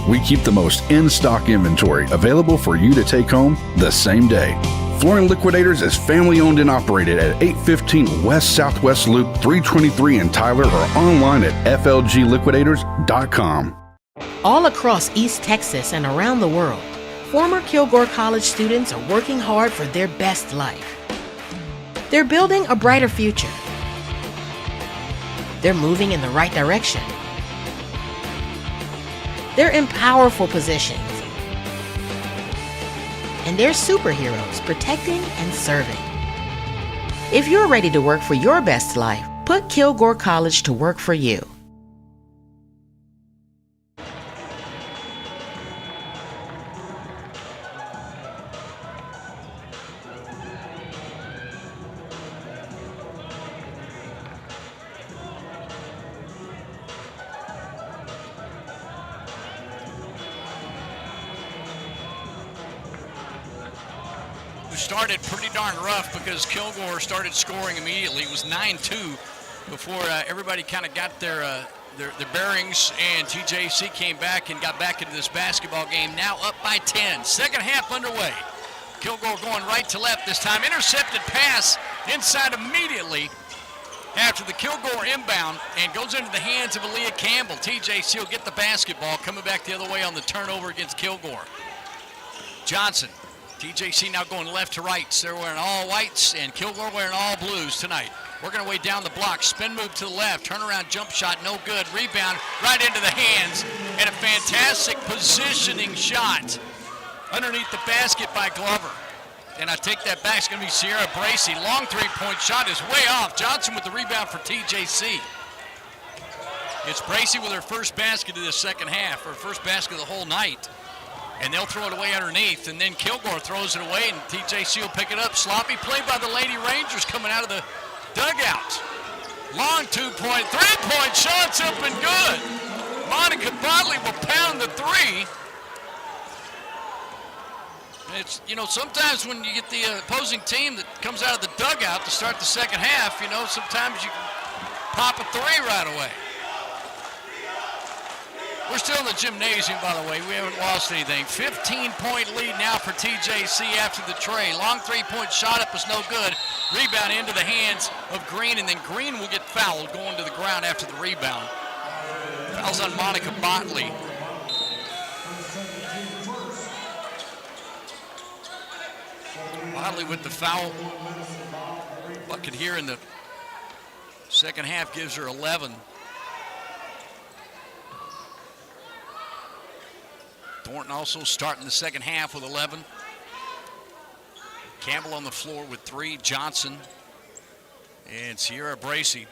We keep the most in-stock inventory available for you to take home the same day. Flooring Liquidators is family owned and operated at 815 West Southwest Loop 323 in Tyler or online at flgliquidators.com. All across East Texas and around the world, former Kilgore College students are working hard for their best life. They're building a brighter future. They're moving in the right direction. They're in powerful positions. And they're superheroes protecting and serving. If you're ready to work for your best life, put Kilgore College to work for you. started pretty darn rough because Kilgore started scoring immediately. It was 9-2 before everybody kind of got their bearings, and TJC came back and got back into this basketball game. Now up by 10. Second half underway. Kilgore going right to left this time. Intercepted pass inside immediately after the Kilgore inbound, and goes into the hands of Aaliyah Campbell. TJC will get the basketball, coming back the other way on the turnover against Kilgore. Johnson, TJC now going left to right. So they're wearing all whites, and Kilgore wearing all blues tonight. Working our way down the block. Spin move to the left. Turnaround jump shot, no good. Rebound right into the hands, and a fantastic positioning shot underneath the basket by Glover. And I take that back. It's going to be Sierra Bracey. Long three-point shot is way off. Johnson with the rebound for TJC. It's Bracey with her first basket of the second half, or first basket of the whole night. And they'll throw it away underneath, and then Kilgore throws it away, and TJC will pick it up. Sloppy play by the Lady Rangers coming out of the dugout. Long three-point shot's up and good. Monica Botley will pound the three. It's, sometimes when you get the opposing team that comes out of the dugout to start the second half, sometimes you can pop a three right away. We're still in the gymnasium, by the way. We haven't lost anything. 15-point lead now for TJC after the tray. Long three-point shot up was no good. Rebound into the hands of Green, and then Green will get fouled going to the ground after the rebound. Fouls on Monica Botley. Botley with the foul. Bucket here in the second half gives her 11. Thornton also starting the second half with 11. Campbell on the floor with 3. Johnson and Sierra Bracey.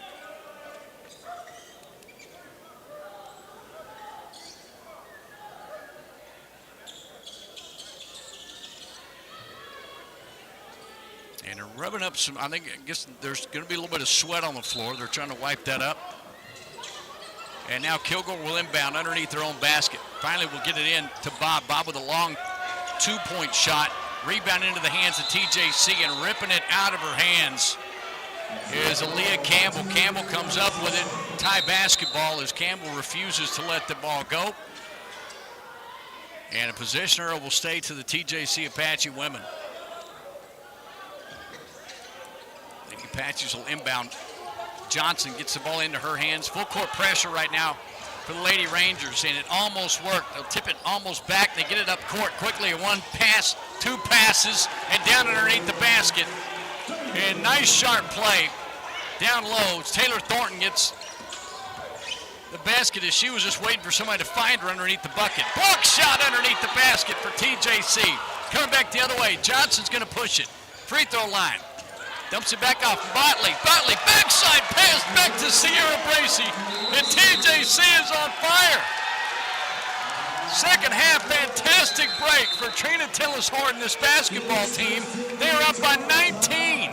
And they're rubbing up some, I guess there's going to be a little bit of sweat on the floor. They're trying to wipe that up. And now Kilgore will inbound underneath their own basket. Finally, we'll get it in to Bob. Bob with a long two-point shot. Rebound into the hands of TJC, and ripping it out of her hands is Aaliyah Campbell. Campbell comes up with it. Tie basketball as Campbell refuses to let the ball go. And a possession arrow will stay to the TJC Apache women. The Apaches will inbound. Johnson gets the ball into her hands. Full court pressure right now for the Lady Rangers, and it almost worked. They'll tip it almost back. They get it up court quickly. One pass, 2 passes, and down underneath the basket. And nice sharp play down low. Taylor Thornton gets the basket as she was just waiting for somebody to find her underneath the bucket. Block shot underneath the basket for TJC. Coming back the other way. Johnson's going to push it. Free throw line. Dumps it back off Botley. Botley, backside pass back to Sierra Bracey. And TJC is on fire. Second half, fantastic break for Trina Tillis-Horton, this basketball team. They are up by 19.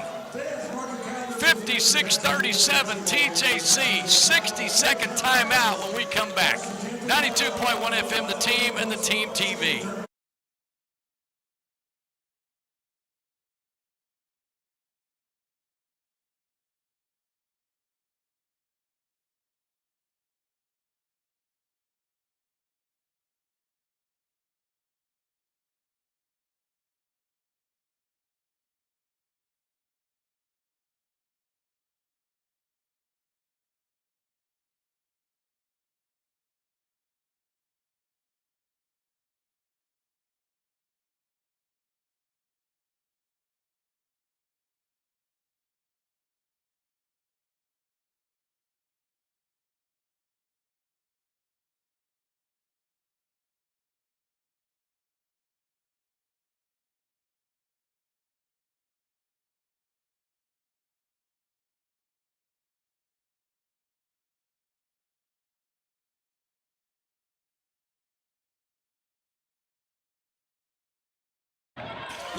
56-37, TJC. 60-second timeout when we come back. 92.1 FM, the team, and the team TV.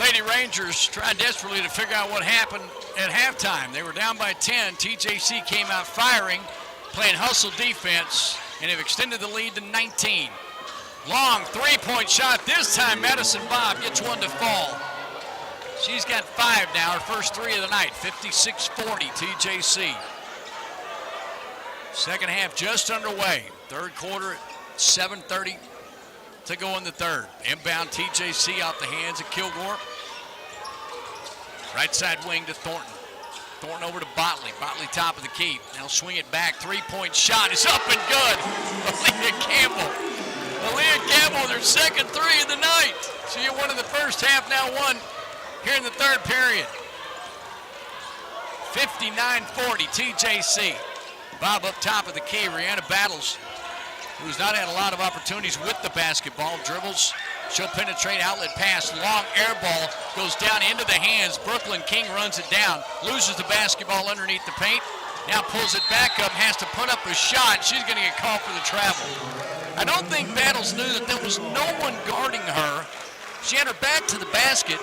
Lady Rangers tried desperately to figure out what happened at halftime. They were down by 10. TJC came out firing, playing hustle defense, and have extended the lead to 19. Long three-point shot. This time Madison Bob gets one to fall. She's got 5 now, her first 3 of the night, 56-40 TJC. Second half just underway. Third quarter at 7:30 to go in the third. Inbound TJC off the hands of Kilgore. Right side wing to Thornton. Thornton over to Botley. Botley top of the key. Now swing it back. 3-point shot is up and good. Aaliyah Campbell with her second 3 of the night. She had one in the first half, now one here in the third period. 59-40 TJC. Bob up top of the key. Rihanna Battles, who's not had a lot of opportunities with the basketball, dribbles. She'll penetrate, outlet pass, long air ball, goes down into the hands. Brooklyn King runs it down, loses the basketball underneath the paint, now pulls it back up, has to put up a shot. She's going to get called for the travel. I don't think Battles knew that there was no one guarding her. She had her back to the basket,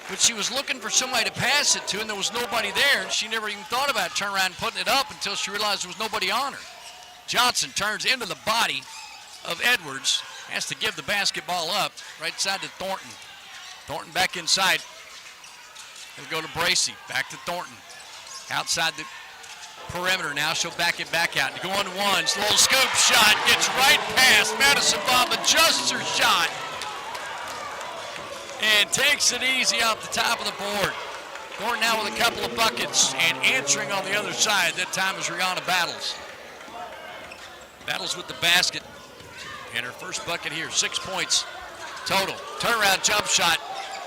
but she was looking for somebody to pass it to, and there was nobody there, and she never even thought about turning around and putting it up until she realized there was nobody on her. Johnson turns into the body of Edwards, has to give the basketball up, right side to Thornton. Thornton back inside. He'll go to Bracey, back to Thornton. Outside the perimeter now, she'll back it back out. Go on ones, little scoop shot, gets right past Madison Bob, adjusts her shot, and takes it easy off the top of the board. Thornton now with a couple of buckets, and answering on the other side, that time is Rihanna Battles. Battles with the basket, and her first bucket here, 6 points total. Turnaround jump shot,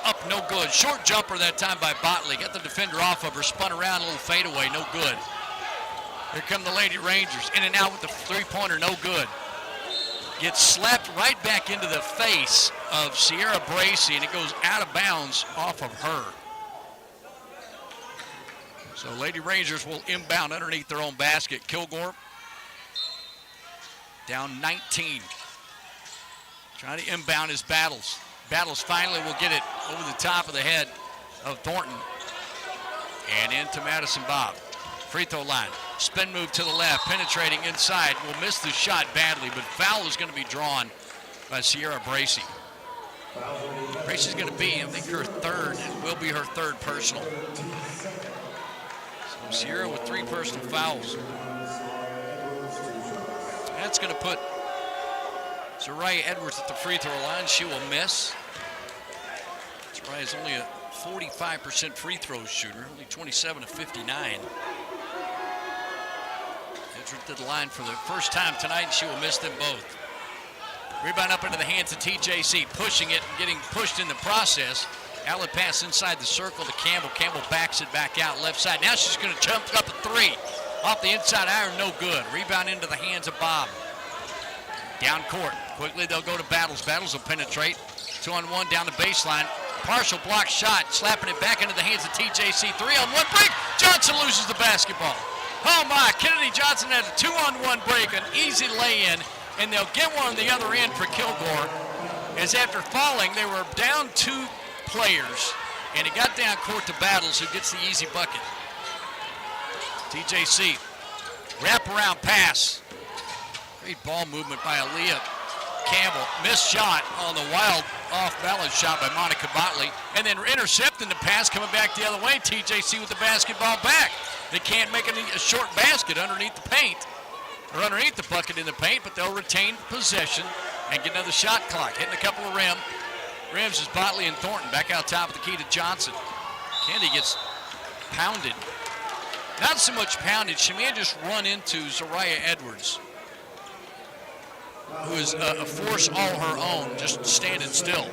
up, no good. Short jumper that time by Botley. Got the defender off of her, spun around, a little fadeaway, no good. Here come the Lady Rangers, in and out with the three-pointer, no good. Gets slapped right back into the face of Sierra Bracey, and it goes out of bounds off of her. So Lady Rangers will inbound underneath their own basket. Kilgore down 19. Trying to inbound his Battles. Battles finally will get it over the top of the head of Thornton and into Madison Bob. Free throw line. Spin move to the left, penetrating inside. Will miss the shot badly, but foul is going to be drawn by Sierra Bracey. Bracey's going to be, I think, her third. It will be her third personal. So Sierra with 3 personal fouls. That's going to put Zariah Edwards at the free throw line. She will miss. Zariah is only a 45% free throw shooter, only 27 of 59. Edwards to the line for the first time tonight, and she will miss them both. Rebound up into the hands of TJC, pushing it and getting pushed in the process. Outlet pass inside the circle to Campbell. Campbell backs it back out left side. Now she's going to jump up a 3. Off the inside iron, no good. Rebound into the hands of Bob. Down court. Quickly they'll go to Battles. Battles will penetrate. 2-on-1 down the baseline. Partial block shot. Slapping it back into the hands of TJC. 3-on-1 break. Johnson loses the basketball. Oh my, Kennedy Johnson had a 2-on-1 break, an easy lay-in, and they'll get one on the other end for Kilgore. As after falling, they were down 2 players, and it got down court to Battles, who gets the easy bucket. TJC, wraparound pass. Great ball movement by Aaliyah Campbell. Missed shot on the wild off-balance shot by Monica Botley. And then intercepting the pass, coming back the other way. TJC with the basketball back. They can't make a short basket underneath the paint, or underneath the bucket in the paint, but they'll retain possession and get another shot clock. Hitting a couple of rims is Botley and Thornton. Back out top of the key to Johnson. Candy gets pounded. Not so much pounded, she may have just run into Zariah Edwards, who is a force all her own, just standing still.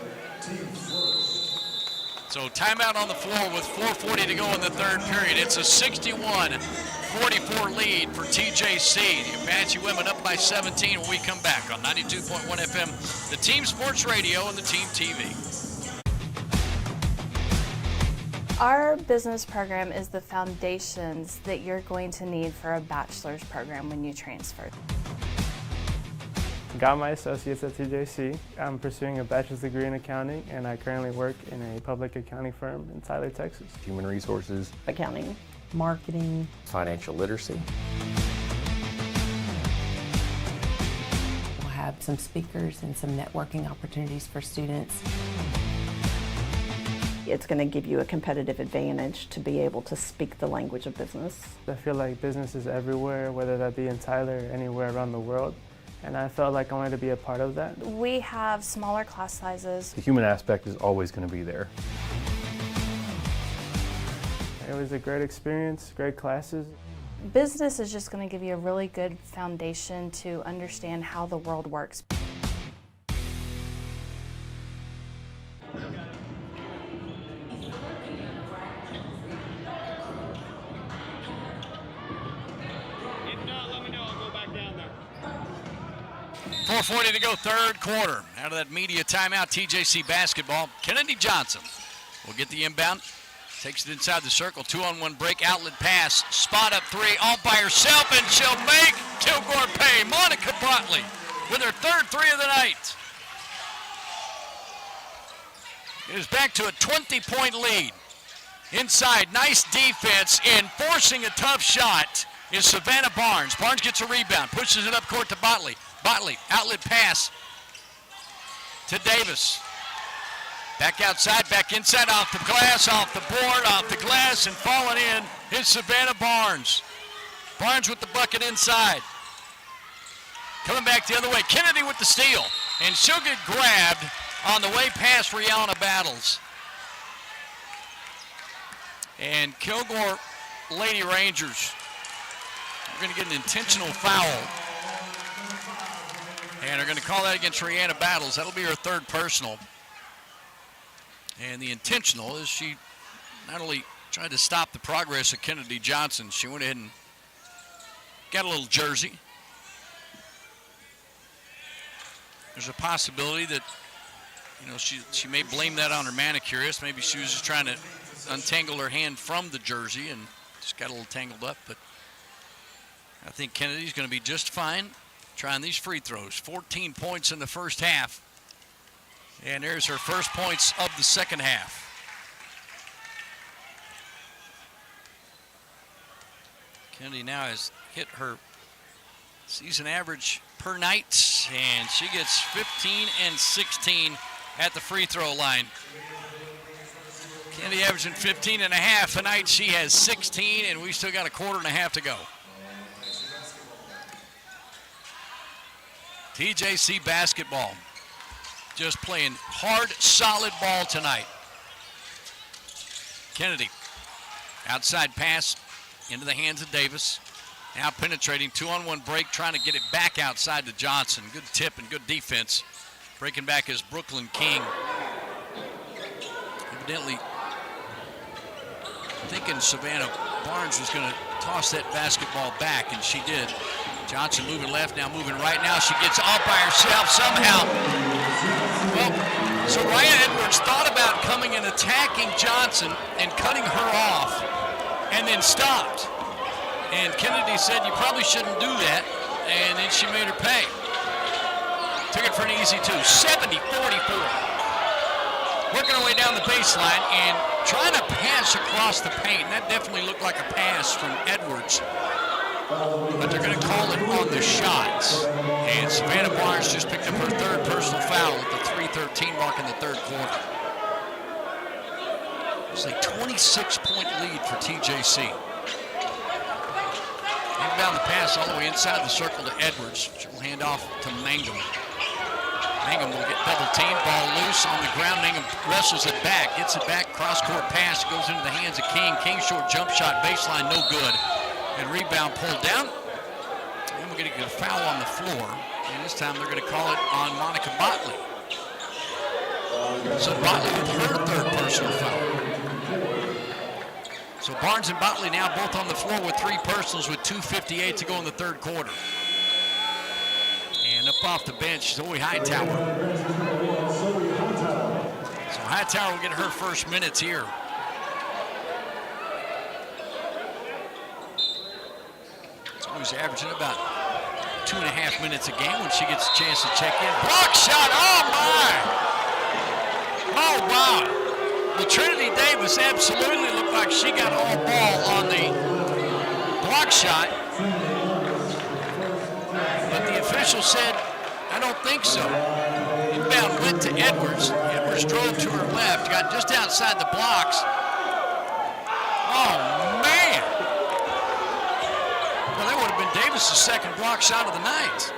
So timeout on the floor with 4:40 to go in the third period. It's a 61-44 lead for TJC. The Apache women up by 17 when we come back on 92.1 FM, the Team Sports Radio and the Team TV. Our business program is the foundations that you're going to need for a bachelor's program when you transfer. Got my associates at TJC. I'm pursuing a bachelor's degree in accounting, and I currently work in a public accounting firm in Tyler, Texas. Human resources, accounting, marketing, financial literacy. We'll have some speakers and some networking opportunities for students. It's going to give you a competitive advantage to be able to speak the language of business. I feel like business is everywhere, whether that be in Tyler or anywhere around the world, and I felt like I wanted to be a part of that. We have smaller class sizes. The human aspect is always going to be there. It was a great experience, great classes. Business is just going to give you a really good foundation to understand how the world works. If not, let me know. I'll go back down there. 4:40 to go, third quarter. Out of that media timeout, TJC basketball. Kennedy Johnson will get the inbound. Takes it inside the circle, 2-on-1 break, outlet pass, spot up three, all by herself, and she'll make Kilgore pay. Monica Botley with her third three of the night. It is back to a 20-point lead. Inside, nice defense, and forcing a tough shot is Savannah Barnes. Barnes gets a rebound, pushes it up court to Botley. Botley, outlet pass to Davis. Back outside, back inside, off the glass, off the board, off the glass, and falling in is Savannah Barnes. Barnes with the bucket inside. Coming back the other way, Kennedy with the steal. And she'll get grabbed on the way past Rihanna Battles. And Kilgore Lady Rangers are going to get an intentional foul. And are going to call that against Rihanna Battles. That'll be her third personal. And the intentional is she not only tried to stop the progress of Kennedy Johnson, she went ahead and got a little jersey. There's a possibility that, you know, she may blame that on her manicurist. Maybe she was just trying to untangle her hand from the jersey and just got a little tangled up. But I think Kennedy's going to be just fine trying these free throws. 14 points in the first half. And there's her first points of the second half. Kennedy now has hit her season average per night, and she gets 15 and 16 at the free throw line. Kennedy averaging 15 and a half a night. She has 16, and we still got a quarter and a half to go. TJC basketball. Just playing hard, solid ball tonight. Kennedy, outside pass into the hands of Davis. Now penetrating, 2-on-1 break, trying to get it back outside to Johnson. Good tip and good defense. Breaking back is Brooklyn King. Evidently thinking Savannah Barnes was going to toss that basketball back, and she did. Johnson moving left, now moving right. Now she gets all by herself somehow. Well, so Ryan Edwards thought about coming and attacking Johnson and cutting her off, and then stopped. And Kennedy said, you probably shouldn't do that, and then she made her pay. Took it for an easy two, 70-44. Working her way down the baseline and trying to pass across the paint. That definitely looked like a pass from Edwards. But they're going to call it on the shots. And Savannah Barnes just picked up her third personal foul at the 3:13 mark in the third quarter. It's a 26-point lead for TJC. Inbound the pass all the way inside the circle to Edwards. She'll hand off to Mangum. Mangum will get double teamed, ball loose on the ground. Mangum wrestles it back, gets it back, cross-court pass, goes into the hands of King. King short jump shot, baseline, no good. And rebound pulled down. And we're going to get a foul on the floor. And this time they're going to call it on Monica Botley. So Botley with her third personal foul. So Barnes and Botley now both on the floor with three personals with 2:58 to go in the third quarter. And up off the bench, Zoe Hightower. So Hightower will get her first minutes here. Zoe's averaging about 2.5 minutes a game when she gets a chance to check in. Block shot, oh my! Oh wow! Well, Trinity Davis absolutely looked like she got all ball on the block shot. But the official said, I don't think so. Inbound went to Edwards. Edwards Rangers drove to her left, got just outside the blocks. Oh, man. Well, that would have been Davis' second block shot of the night.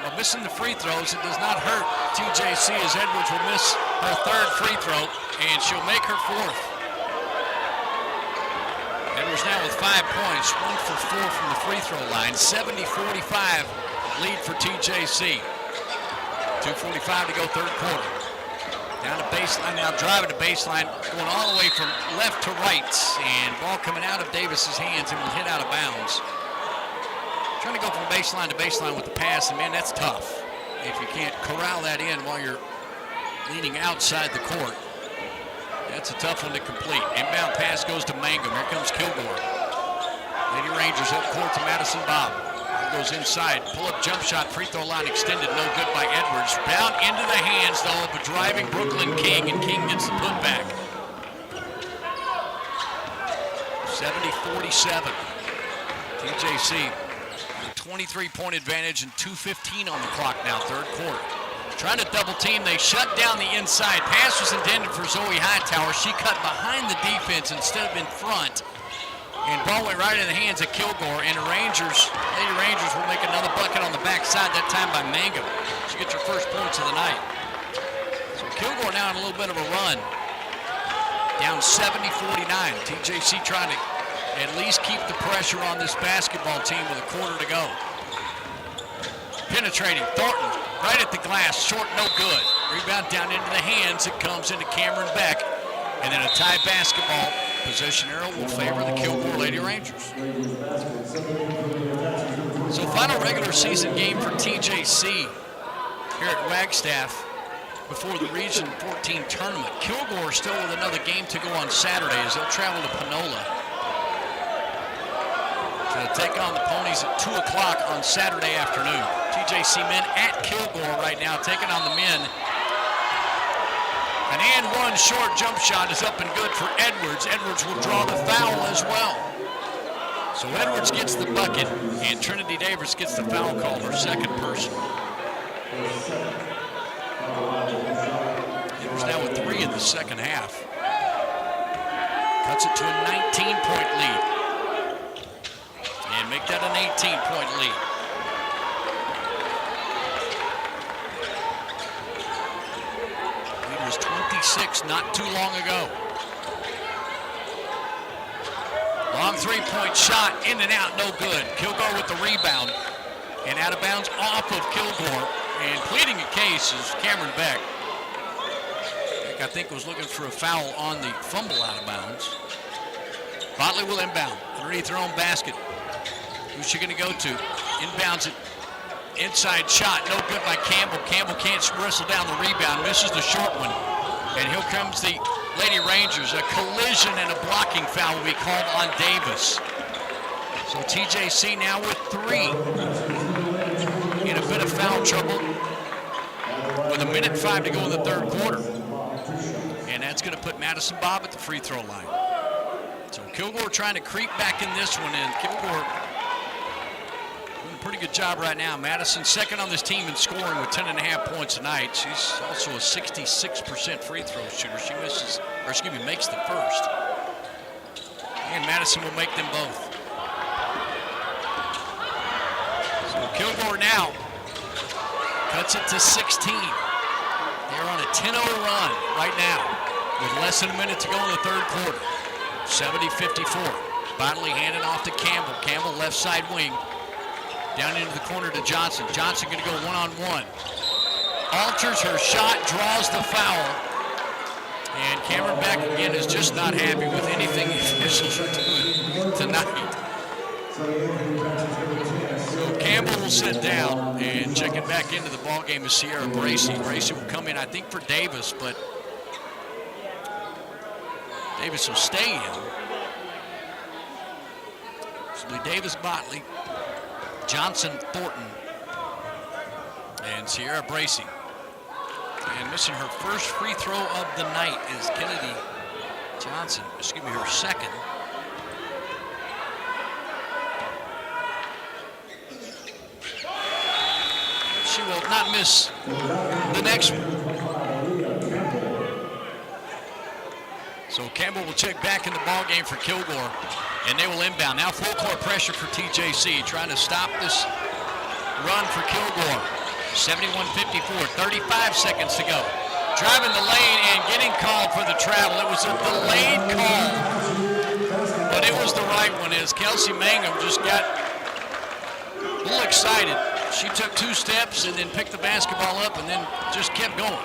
Well, missing the free throws, it does not hurt TJC as Edwards will miss her third free throw, and she'll make her fourth. Edwards now with 5 points, 1 for 4 from the free throw line. 70-45 lead for TJC. 2:45 to go, third quarter. Down to baseline now, driving to baseline, going all the way from left to right, and ball coming out of Davis's hands and will hit out of bounds. Trying to go from baseline to baseline with the pass, and man, that's tough if you can't corral that in while you're leaning outside the court. That's a tough one to complete. Inbound pass goes to Mangum. Here comes Kilgore. Lady Rangers up court to Madison Bob. Goes inside. Pull-up jump shot. Free throw line extended. No good by Edwards. Down into the hands, though, of a driving Brooklyn King, and King gets the putback. 70-47. TJC, 23-point advantage and 2:15 on the clock now, third quarter. Trying to double team, they shut down the inside. Pass was intended for Zoe Hightower. She cut behind the defense instead of in front. And ball went right in the hands of Kilgore, and the Lady Rangers will make another bucket on the backside, that time by Mangum. She gets her first points of the night. So Kilgore now in a little bit of a run. Down 70-49. TJC trying to at least keep the pressure on this basketball team with a quarter to go. Penetrating, Thornton right at the glass, short, no good. Rebound down into the hands, it comes into Cameron Beck. And then a tie basketball. Possession arrow will favor the Kilgore Lady Rangers. So final regular season game for TJC here at Wagstaff before the Region 14 tournament. Kilgore still with another game to go on Saturday as they'll travel to Panola to take on the Ponies at 2 o'clock on Saturday afternoon. TJC men at Kilgore right now taking on the men. An and one short jump shot is up and good for Edwards. Edwards will draw the foul as well. So Edwards gets the bucket, and Trinity Davis gets the foul call, her second person. Edwards now with 3 in the second half. Cuts it to a 19-point lead. And make that an 18-point lead. Was 26 not too long ago. Long three-point shot, in and out, no good. Kilgore with the rebound, and out of bounds off of Kilgore. And pleading a case is Cameron Beck. Beck, I think, was looking for a foul on the fumble out of bounds. Botley will inbound underneath her own basket. Who's she going to go to? Inbounds it. Inside shot, no good by Campbell. Campbell can't wrestle down the rebound, misses the short one. And here comes the Lady Rangers. A collision and a blocking foul will be called on Davis. So TJC now with 3. In a bit of foul trouble with 1:05 to go in the third quarter. And that's going to put Madison Bob at the free throw line. So Kilgore trying to creep back in this one, and Kilgore doing a pretty good job right now. Madison second on this team in scoring with 10.5 points tonight. She's also a 66% free throw shooter. She makes the first. And Madison will make them both. So Kilgore now cuts it to 16. They're on a 10-0 run right now with less than a minute to go in the third quarter. 70-54. Botley handing off to Campbell. Campbell left side wing. Down into the corner to Johnson. Johnson going to go one-on-one. Alters her shot, draws the foul. And Cameron Beck, again, is just not happy with anything the officials are doing tonight. So Campbell will sit down, and checking back into the ballgame is Sierra Bracey. Bracey will come in, I think, for Davis, but Davis will stay in. So it'll be Davis, Botley, Johnson, Thornton, and Sierra Bracey. And missing her first free throw of the night is Kennedy Johnson. Excuse me, her second. She will not miss the next one. Kilgore will check back in the ball game for Kilgore, and they will inbound. Now full court pressure for TJC, trying to stop this run for Kilgore. 71-54, 35 seconds to go. Driving the lane and getting called for the travel. It was a delayed call, but it was the right one as Kelsey Mangum just got a little excited. She took 2 steps and then picked the basketball up and then just kept going.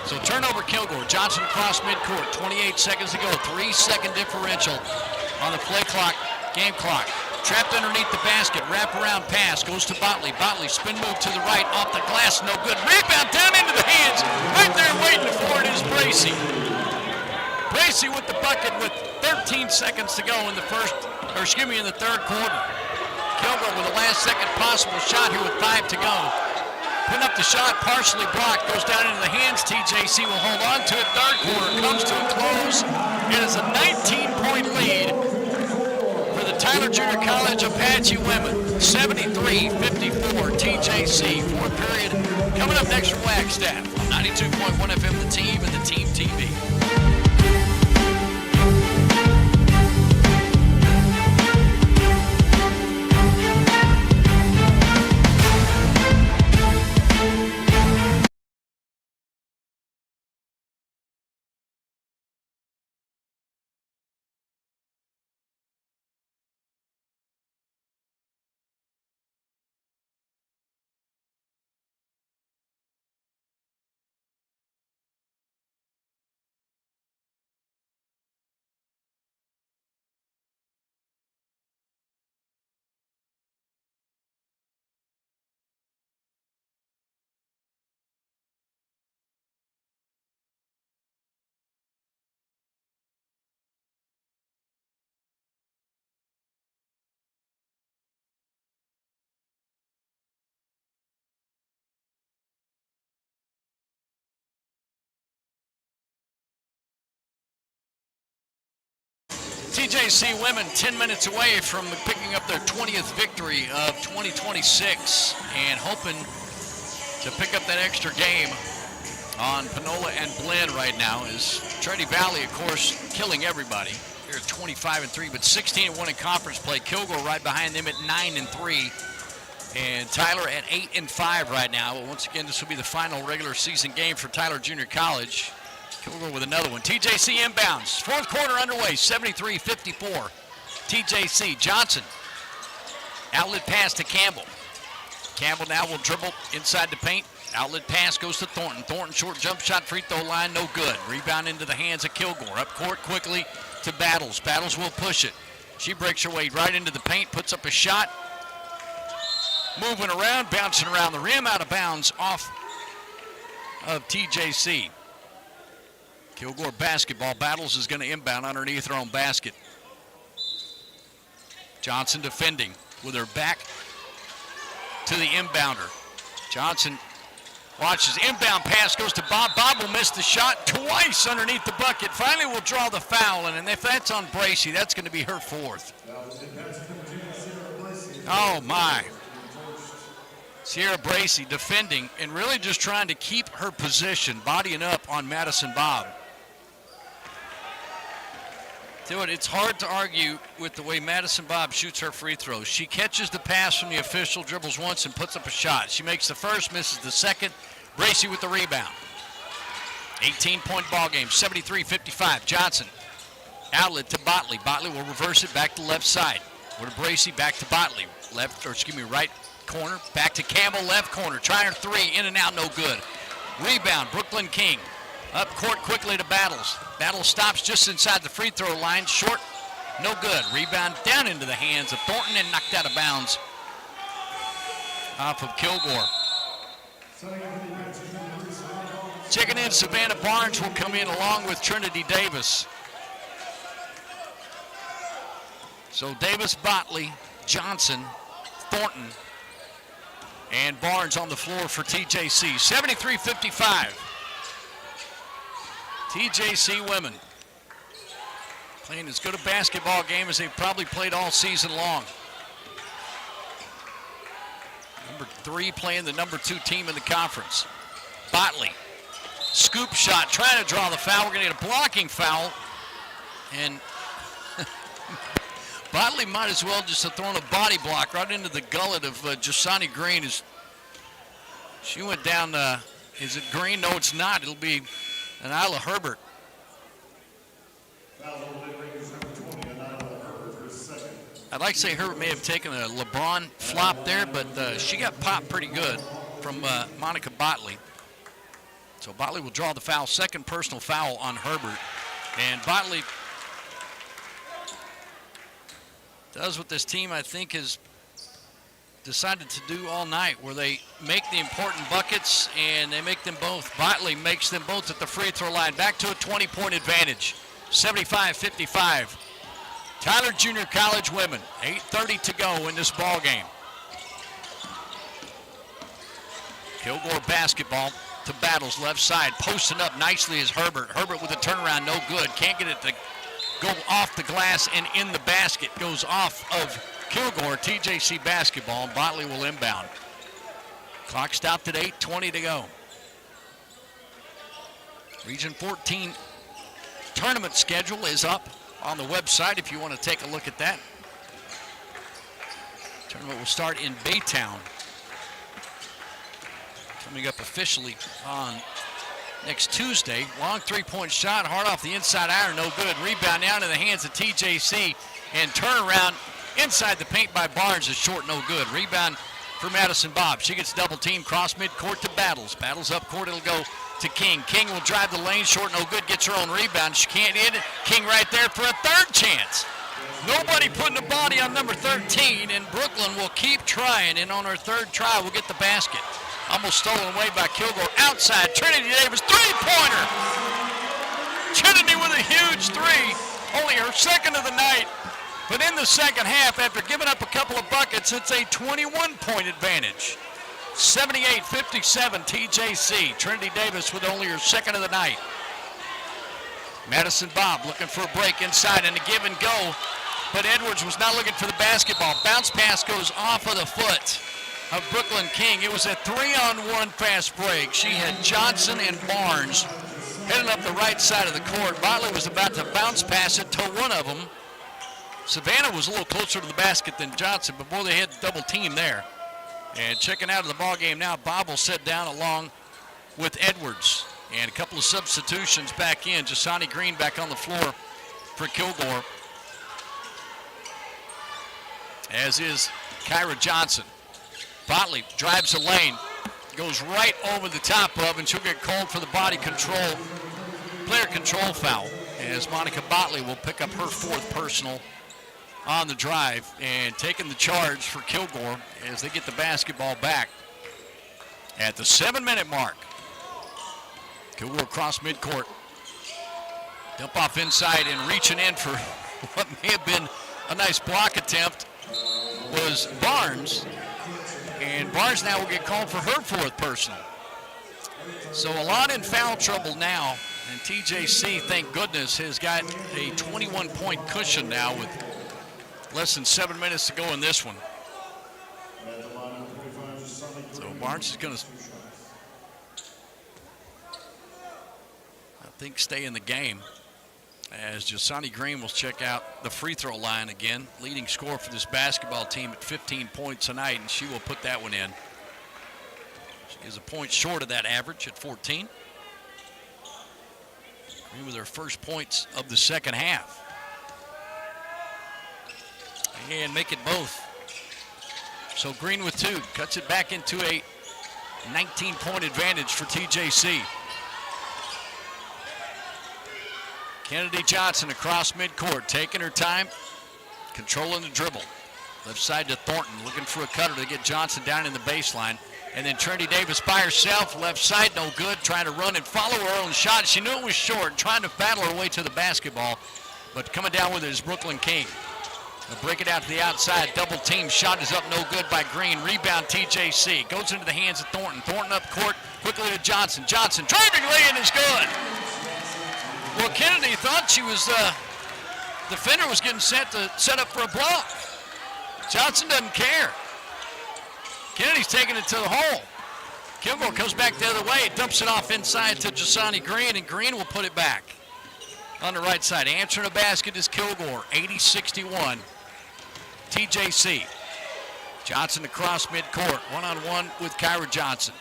So turnover Kilgore. Johnson across midcourt, 28 seconds to go. 3-second differential on the play clock, game clock. Trapped underneath the basket, wrap-around pass, goes to Botley. Botley spin move to the right, off the glass, no good. Rebound down into the hands. Right there waiting for it is Bracey. Bracey with the bucket with 13 seconds to go in the in the third quarter. Kilgore with the last second possible shot here with 5 to go. Putting up the shot, partially blocked, goes down into the hands. TJC will hold on to it. Third quarter comes to a close. It is a 19-point lead for the Tyler Junior College Apache women. 73-54 TJC. Fourth period coming up next from Wagstaff. 92.1 FM, The Team, and The Team TV. TJC women 10 minutes away from picking up their 20th victory of 2026 and hoping to pick up that extra game on Panola and Blinn right now. Is Trinity Valley, of course, killing everybody. They're 25-3, but 16-1 in conference play. Kilgore right behind them at 9-3. And Tyler at 8-5 right now. But once again, this will be the final regular season game for Tyler Junior College. Kilgore with another one. TJC inbounds. Fourth quarter underway, 73-54. TJC. Johnson. Outlet pass to Campbell. Campbell now will dribble inside the paint. Outlet pass goes to Thornton. Thornton short jump shot, free throw line, no good. Rebound into the hands of Kilgore. Up court quickly to Battles. Battles will push it. She breaks her way right into the paint, puts up a shot. Moving around, bouncing around the rim, out of bounds off of TJC. Kilgore basketball. Battles is going to inbound underneath her own basket. Johnson defending with her back to the inbounder. Johnson watches. Inbound pass goes to Bob. Bob will miss the shot twice underneath the bucket. Finally will draw the foul, and if that's on Bracey, that's going to be her fourth. Oh, my. Sierra Bracey defending and really just trying to keep her position, bodying up on Madison Bob. It's hard to argue with the way Madison Bob shoots her free throws. She catches the pass from the official, dribbles once, and puts up a shot. She makes the first, misses the second. Bracey with the rebound. 18-point ball game, 73-55. Johnson, outlet to Botley. Botley will reverse it back to left side. Over to Bracey, back to Botley. Right corner, back to Campbell, left corner. Trying her three, in and out, no good. Rebound, Brooklyn King. Up court quickly to Battles. Battles stops just inside the free throw line. Short, no good. Rebound down into the hands of Thornton and knocked out of bounds off of Kilgore. Checking in, Savannah Barnes will come in along with Trinity Davis. So Davis, Botley, Johnson, Thornton, and Barnes on the floor for TJC. 73-55. TJC women playing as good a basketball game as they've probably played all season long. Number 3 playing the number 2 team in the conference. Botley, scoop shot, trying to draw the foul. We're going to get a blocking foul And Botley might as well just have thrown a body block right into the gullet of Jasani Green. As she went down, is it Green? No, it's not. It'll be an Isla Herbert. I'd like to say Herbert may have taken a LeBron flop there, but she got popped pretty good from Monica Botley. So Botley will draw the foul, second personal foul on Herbert. And Botley does what this team, I think, has decided to do all night, where they make the important buckets and they make them both. Botley makes them both at the free throw line. Back to a 20-point advantage, 75-55. Tyler Junior College women, 8:30 to go in this ball game. Kilgore basketball to Battles, left side, posting up nicely is Herbert. Herbert with a turnaround, no good. Can't get it to go off the glass and in the basket. Goes off of Kilgore. TJC basketball, and Botley will inbound. Clock stopped at 8:20 to go. Region 14 tournament schedule is up on the website if you want to take a look at that. Tournament will start in Baytown. Coming up officially on next Tuesday. Long three-point shot, hard off the inside iron, no good. Rebound down in the hands of TJC, and turnaround inside the paint by Barnes is short, no good. Rebound for Madison Bob. She gets double team, cross midcourt to Battles. Battles up court, it'll go to King. King will drive the lane, short, no good, gets her own rebound. She can't hit it. King right there for a third chance. Nobody putting a body on number 13, and Brooklyn will keep trying, and on her third try will get the basket. Almost stolen away by Kilgore. Outside, Trinity Davis, three-pointer. Trinity with a huge three, only her second of the night. But in the second half, after giving up a couple of buckets, it's a 21-point advantage. 78-57 TJC. Trinity Davis with only her second of the night. Madison Bob looking for a break inside and a give and go, but Edwards was not looking for the basketball. Bounce pass goes off of the foot of Brooklyn King. It was a 3-on-1 fast break. She had Johnson and Barnes heading up the right side of the court. Botley was about to bounce pass it to one of them. Savannah was a little closer to the basket than Johnson, but boy, they had double team there. And checking out of the ball game now, Bob will sit down along with Edwards. And a couple of substitutions back in. Jasani Green back on the floor for Kilgore, as is Kyra Johnson. Botley drives the lane, goes right over the top of, and she'll get called for the body control, player control foul, as Monica Botley will pick up her fourth personal on the drive, and taking the charge for Kilgore as they get the basketball back at the 7-minute mark. Kilgore across midcourt. Dump off inside, and reaching in for what may have been a nice block attempt was Barnes. And Barnes now will get called for her fourth personal. So a lot in foul trouble now. And TJC, thank goodness, has got a 21-point cushion now with less than 7 minutes to go in this one. So Barnes is going to, I think, stay in the game, as Jasani Green will check out the free throw line again. Leading scorer for this basketball team at 15 points tonight, and she will put that one in. She is a point short of that average at 14. Green with her first points of the second half. And make it both. So Green with two, cuts it back into a 19-point advantage for TJC. Kennedy Johnson across midcourt, taking her time, controlling the dribble. Left side to Thornton, looking for a cutter to get Johnson down in the baseline. And then Trinity Davis by herself, left side, no good, trying to run and follow her own shot. She knew it was short, trying to battle her way to the basketball, but coming down with it is Brooklyn King. They'll break it out to the outside, double team, shot is up, no good by Green. Rebound TJC, goes into the hands of Thornton. Thornton up court, quickly to Johnson. Johnson driving lane is good. Well, Kennedy thought she was, defender was getting set up for a block. Johnson doesn't care. Kennedy's taking it to the hole. Kilgore comes back the other way, dumps it off inside to Jasani Green, and Green will put it back. on the right side. Answering the basket is Kilgore, 80-61. TJC. Johnson across midcourt, one-on-one with Kyra Johnson.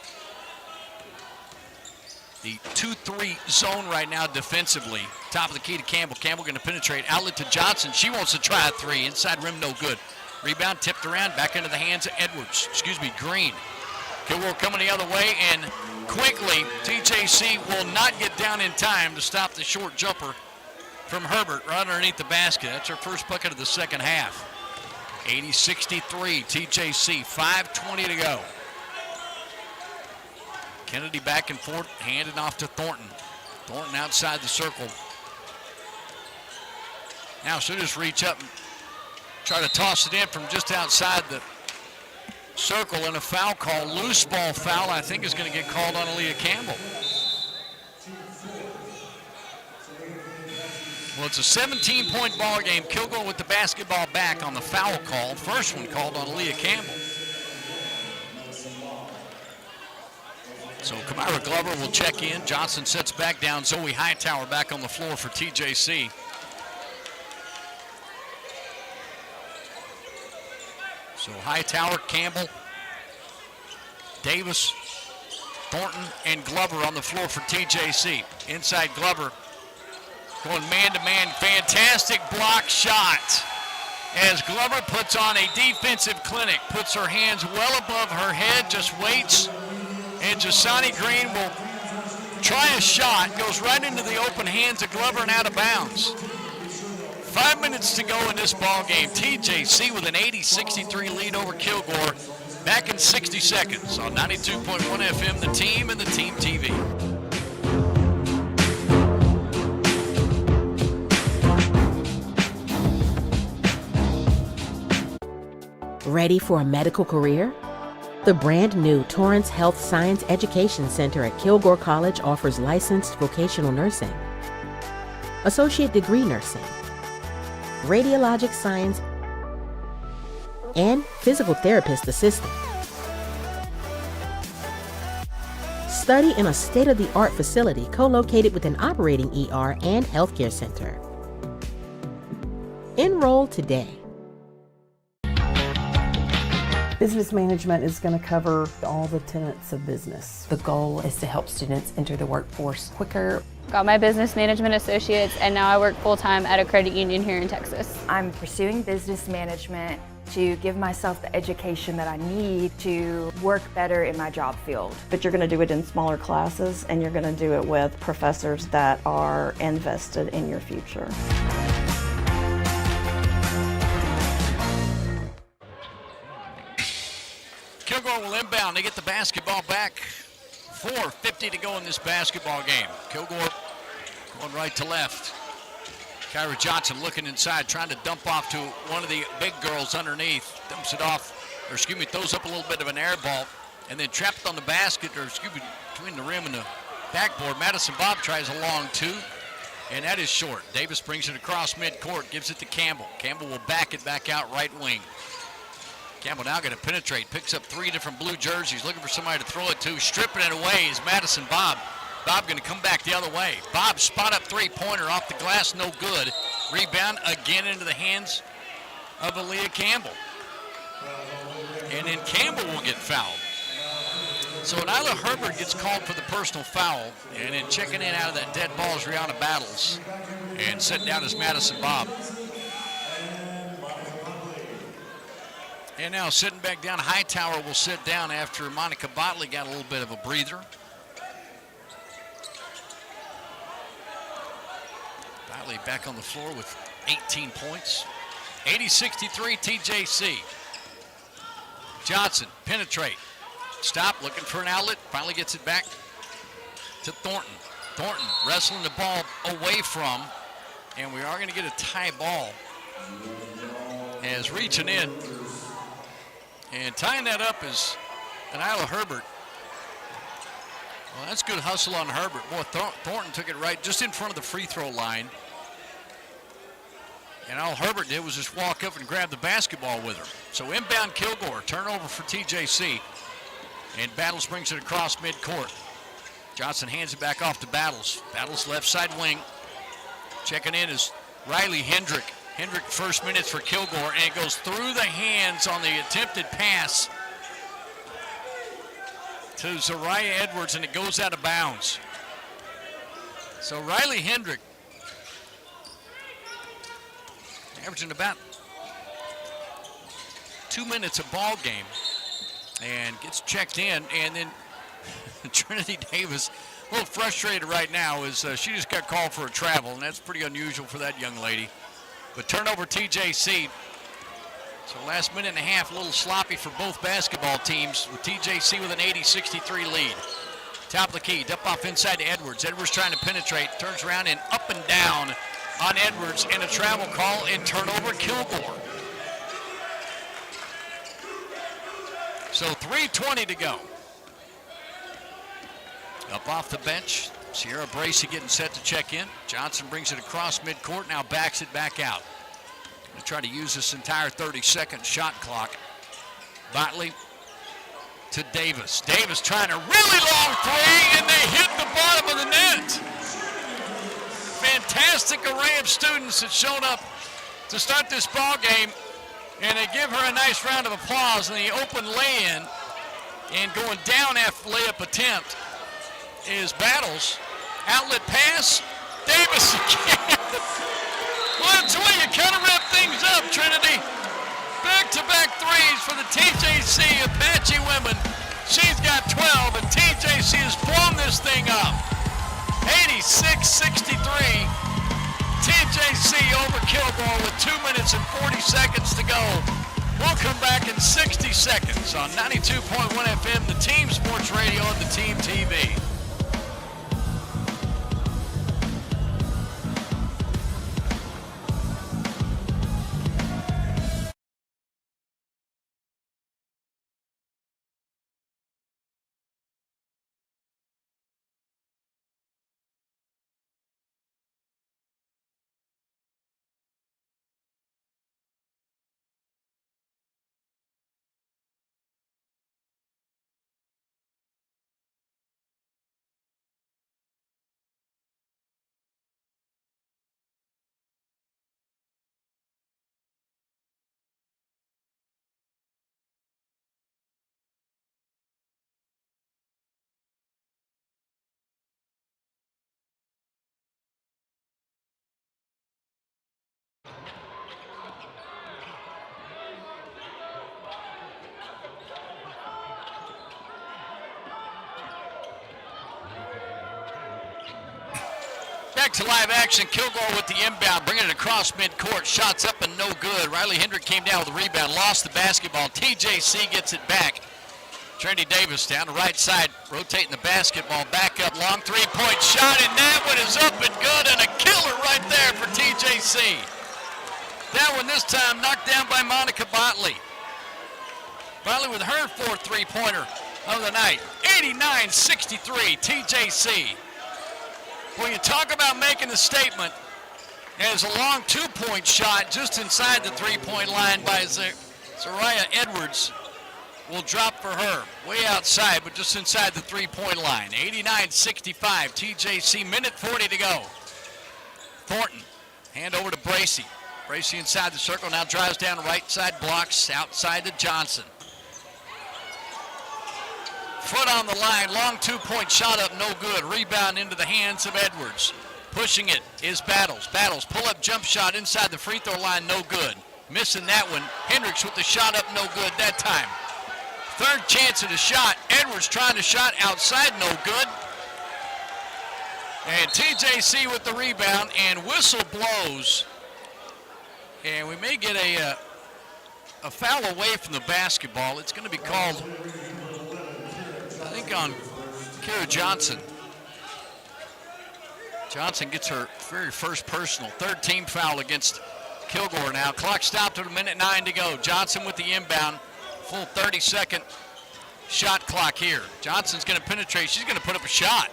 The 2-3 zone right now defensively. Top of the key to Campbell. Campbell going to penetrate. Outlet to Johnson. She wants to try a three. Inside rim, no good. Rebound tipped around, back into the hands of Green. Kilgore coming the other way, and quickly, TJC will not get down in time to stop the short jumper from Herbert right underneath the basket. That's her first bucket of the second half. 80-63, TJC, 5:20 to go. Kennedy back and forth, handed off to Thornton. Thornton outside the circle. Now she'll just reach up and try to toss it in from just outside the circle, and a foul call. Loose ball foul, I think, is going to get called on Aaliyah Campbell. Well, it's a 17-point ball game. Kilgore with the basketball back on the foul call. First one called on Aaliyah Campbell. So Kamira Glover will check in. Johnson sets back down. Zoe Hightower back on the floor for TJC. So Hightower, Campbell, Davis, Thornton, and Glover on the floor for TJC. Inside Glover, going man-to-man. Fantastic block shot as Glover puts on a defensive clinic, puts her hands well above her head, just waits, and Jasani Green will try a shot, goes right into the open hands of Glover and out of bounds. 5 minutes to go in this ball game. TJC with an 80-63 lead over Kilgore. Back in 60 seconds on 92.1 FM, The Team and The Team TV. Ready for a medical career? The brand new Torrance Health Science Education Center at Kilgore College offers licensed vocational nursing, associate degree nursing, radiologic science, and physical therapist assistant. Study in a state-of-the-art facility co-located with an operating ER and healthcare center. Enroll today. Business management is going to cover all the tenets of business. The goal is to help students enter the workforce quicker. Got my business management associates, and now I work full-time at a credit union here in Texas. I'm pursuing business management to give myself the education that I need to work better in my job field. But you're going to do it in smaller classes, and you're going to do it with professors that are invested in your future. Kilgore will inbound. They get the basketball back. 4:50 to go in this basketball game. Kilgore going right to left. Kyra Johnson looking inside, trying to dump off to one of the big girls underneath. Dumps it off, or throws up a little bit of an air ball, and then trapped on the basket, between the rim and the backboard. Madison Bob tries a long two, and that is short. Davis brings it across midcourt, gives it to Campbell. Campbell will back it back out right wing. Campbell now going to penetrate, picks up 3 different blue jerseys, looking for somebody to throw it to. Stripping it away is Madison Bob. Bob going to come back the other way. Bob spot up three-pointer off the glass, no good. Rebound again into the hands of Aaliyah Campbell. And then Campbell will get fouled. So Nyla Herbert gets called for the personal foul, and then checking in out of that dead ball is Rihanna Battles. And sitting down is Madison Bob. And now sitting back down, Hightower will sit down after Monica Botley got a little bit of a breather. Botley back on the floor with 18 points. 80-63 TJC. Johnson, penetrate. Stop, looking for an outlet. Finally gets it back to Thornton. Thornton wrestling the ball away from, and we are going to get a tie ball. As reaching in and tying that up is Nyla Herbert. Well, that's good hustle on Herbert. Boy, Thornton took it right just in front of the free throw line. And all Herbert did was just walk up and grab the basketball with her. So inbound Kilgore, turnover for TJC. And Battles brings it across midcourt. Johnson hands it back off to Battles. Battles left side wing. Checking in is Riley Hendrick. Hendrick first minutes for Kilgore, and it goes through the hands on the attempted pass to Zariah Edwards, and it goes out of bounds. So Riley Hendrick averaging about 2 minutes a ball game and gets checked in, and then Trinity Davis a little frustrated right now as she just got called for a travel, and that's pretty unusual for that young lady. But turnover TJC. So last minute and a half, a little sloppy for both basketball teams, with TJC with an 80-63 lead. Top of the key, dump off inside to Edwards. Edwards trying to penetrate, turns around and up and down on Edwards, and a travel call and turnover Kilgore. So 3:20 to go. Up off the bench, Sierra Bracey getting set to check in. Johnson brings it across midcourt, now backs it back out. They try to use this entire 30-second shot clock. Botley to Davis. Davis trying a really long three, and they hit the bottom of the net. Fantastic array of students that showed up to start this ball game, and they give her a nice round of applause in the open lay-in. And going down after layup attempt is Battles. Outlet pass, Davis again. Well, that's the way you kind of wrap things up, Trinity. Back-to-back threes for the TJC Apache women. She's got 12, and TJC has blown this thing up. 86-63. TJC over Kilgore with 2 minutes and 40 seconds to go. We'll come back in 60 seconds on 92.1 FM, the Team Sports Radio, and the Team TV. Back to live action. Kilgore with the inbound, bringing it across midcourt. Shots up and no good. Riley Hendrick came down with the rebound, lost the basketball. TJC gets it back. Trinity Davis down the right side, rotating the basketball. Back up, long three-point shot, and that one is up and good, and a killer right there for TJC. That one this time knocked down by Monica Botley. Botley with her fourth three-pointer of the night. 89-63, TJC. When you talk about making a statement, as a long two-point shot just inside the three-point line by Zariah Edwards will drop for her. Way outside, but just inside the three-point line. 89-65, TJC, minute 40 to go. Thornton, hand over to Bracey. Bracey inside the circle, now drives down right side, blocks outside to Johnson. Foot on the line, long two-point shot up, no good. Rebound into the hands of Edwards. Pushing it is Battles. Battles, pull-up jump shot inside the free throw line, no good. Missing that one. Hendricks with the shot up, no good that time. Third chance at a shot. Edwards trying to shot outside, no good. And TJC with the rebound, and whistle blows. And we may get a foul away from the basketball. It's going to be called, I think, on Kara Johnson. Johnson gets her very first personal. Third team foul against Kilgore now. Clock stopped at a minute 9 to go. Johnson with the inbound. Full 30-second shot clock here. Johnson's going to penetrate. She's going to put up a shot.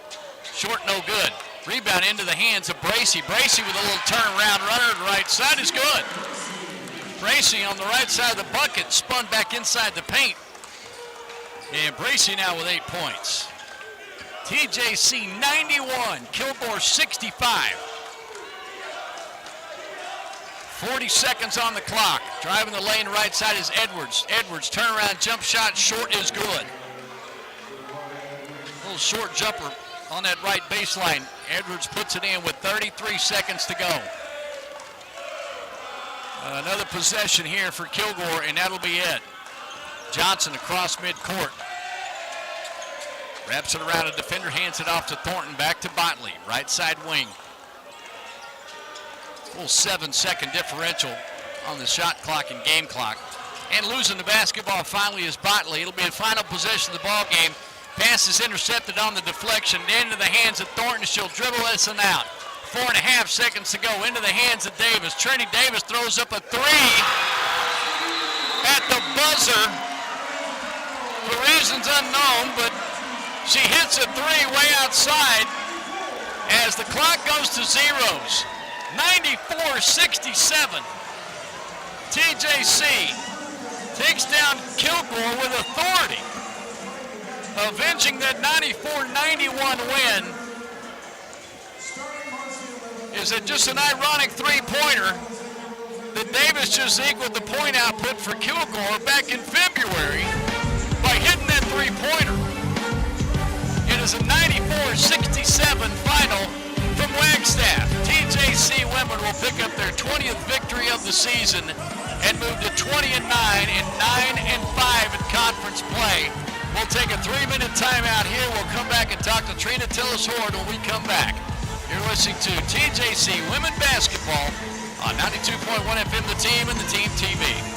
Short, no good. Rebound into the hands of Bracey. Bracey with a little turnaround runner to the right side is good. Bracey on the right side of the bucket, spun back inside the paint. And Bracey now with 8 points. TJC 91, Kilgore 65. 40 seconds on the clock. Driving the lane right side is Edwards. Edwards, turnaround jump shot, short is good. Little short jumper on that right baseline. Edwards puts it in with 33 seconds to go. Another possession here for Kilgore, and that'll be it. Johnson across midcourt. Wraps it around a defender, hands it off to Thornton, back to Botley, right side wing. Full 7-second differential on the shot clock and game clock. And losing the basketball finally is Botley. It'll be the final possession of the ball game. Pass is intercepted on the deflection, into the hands of Thornton. She'll dribble this and out. 4.5 seconds to go, into the hands of Davis. Trinity Davis throws up a three at the buzzer for reasons unknown, but she hits a three way outside as the clock goes to zeros. 94-67. TJC takes down Kilgore with authority, avenging that 94-91 win. Is it just an ironic three-pointer that Davis just equaled the point output for Kilgore back in February by hitting that three-pointer? It is a 94-67 final from Wagstaff. TJC women will pick up their 20th victory of the season and move to 20-9 and 9-5 in conference play. We'll take a 3-minute timeout here. We'll come back and talk to Trina Tillis-Hord when we come back. You're listening to TJC Women Basketball on 92.1 FM, The Team and The Team TV.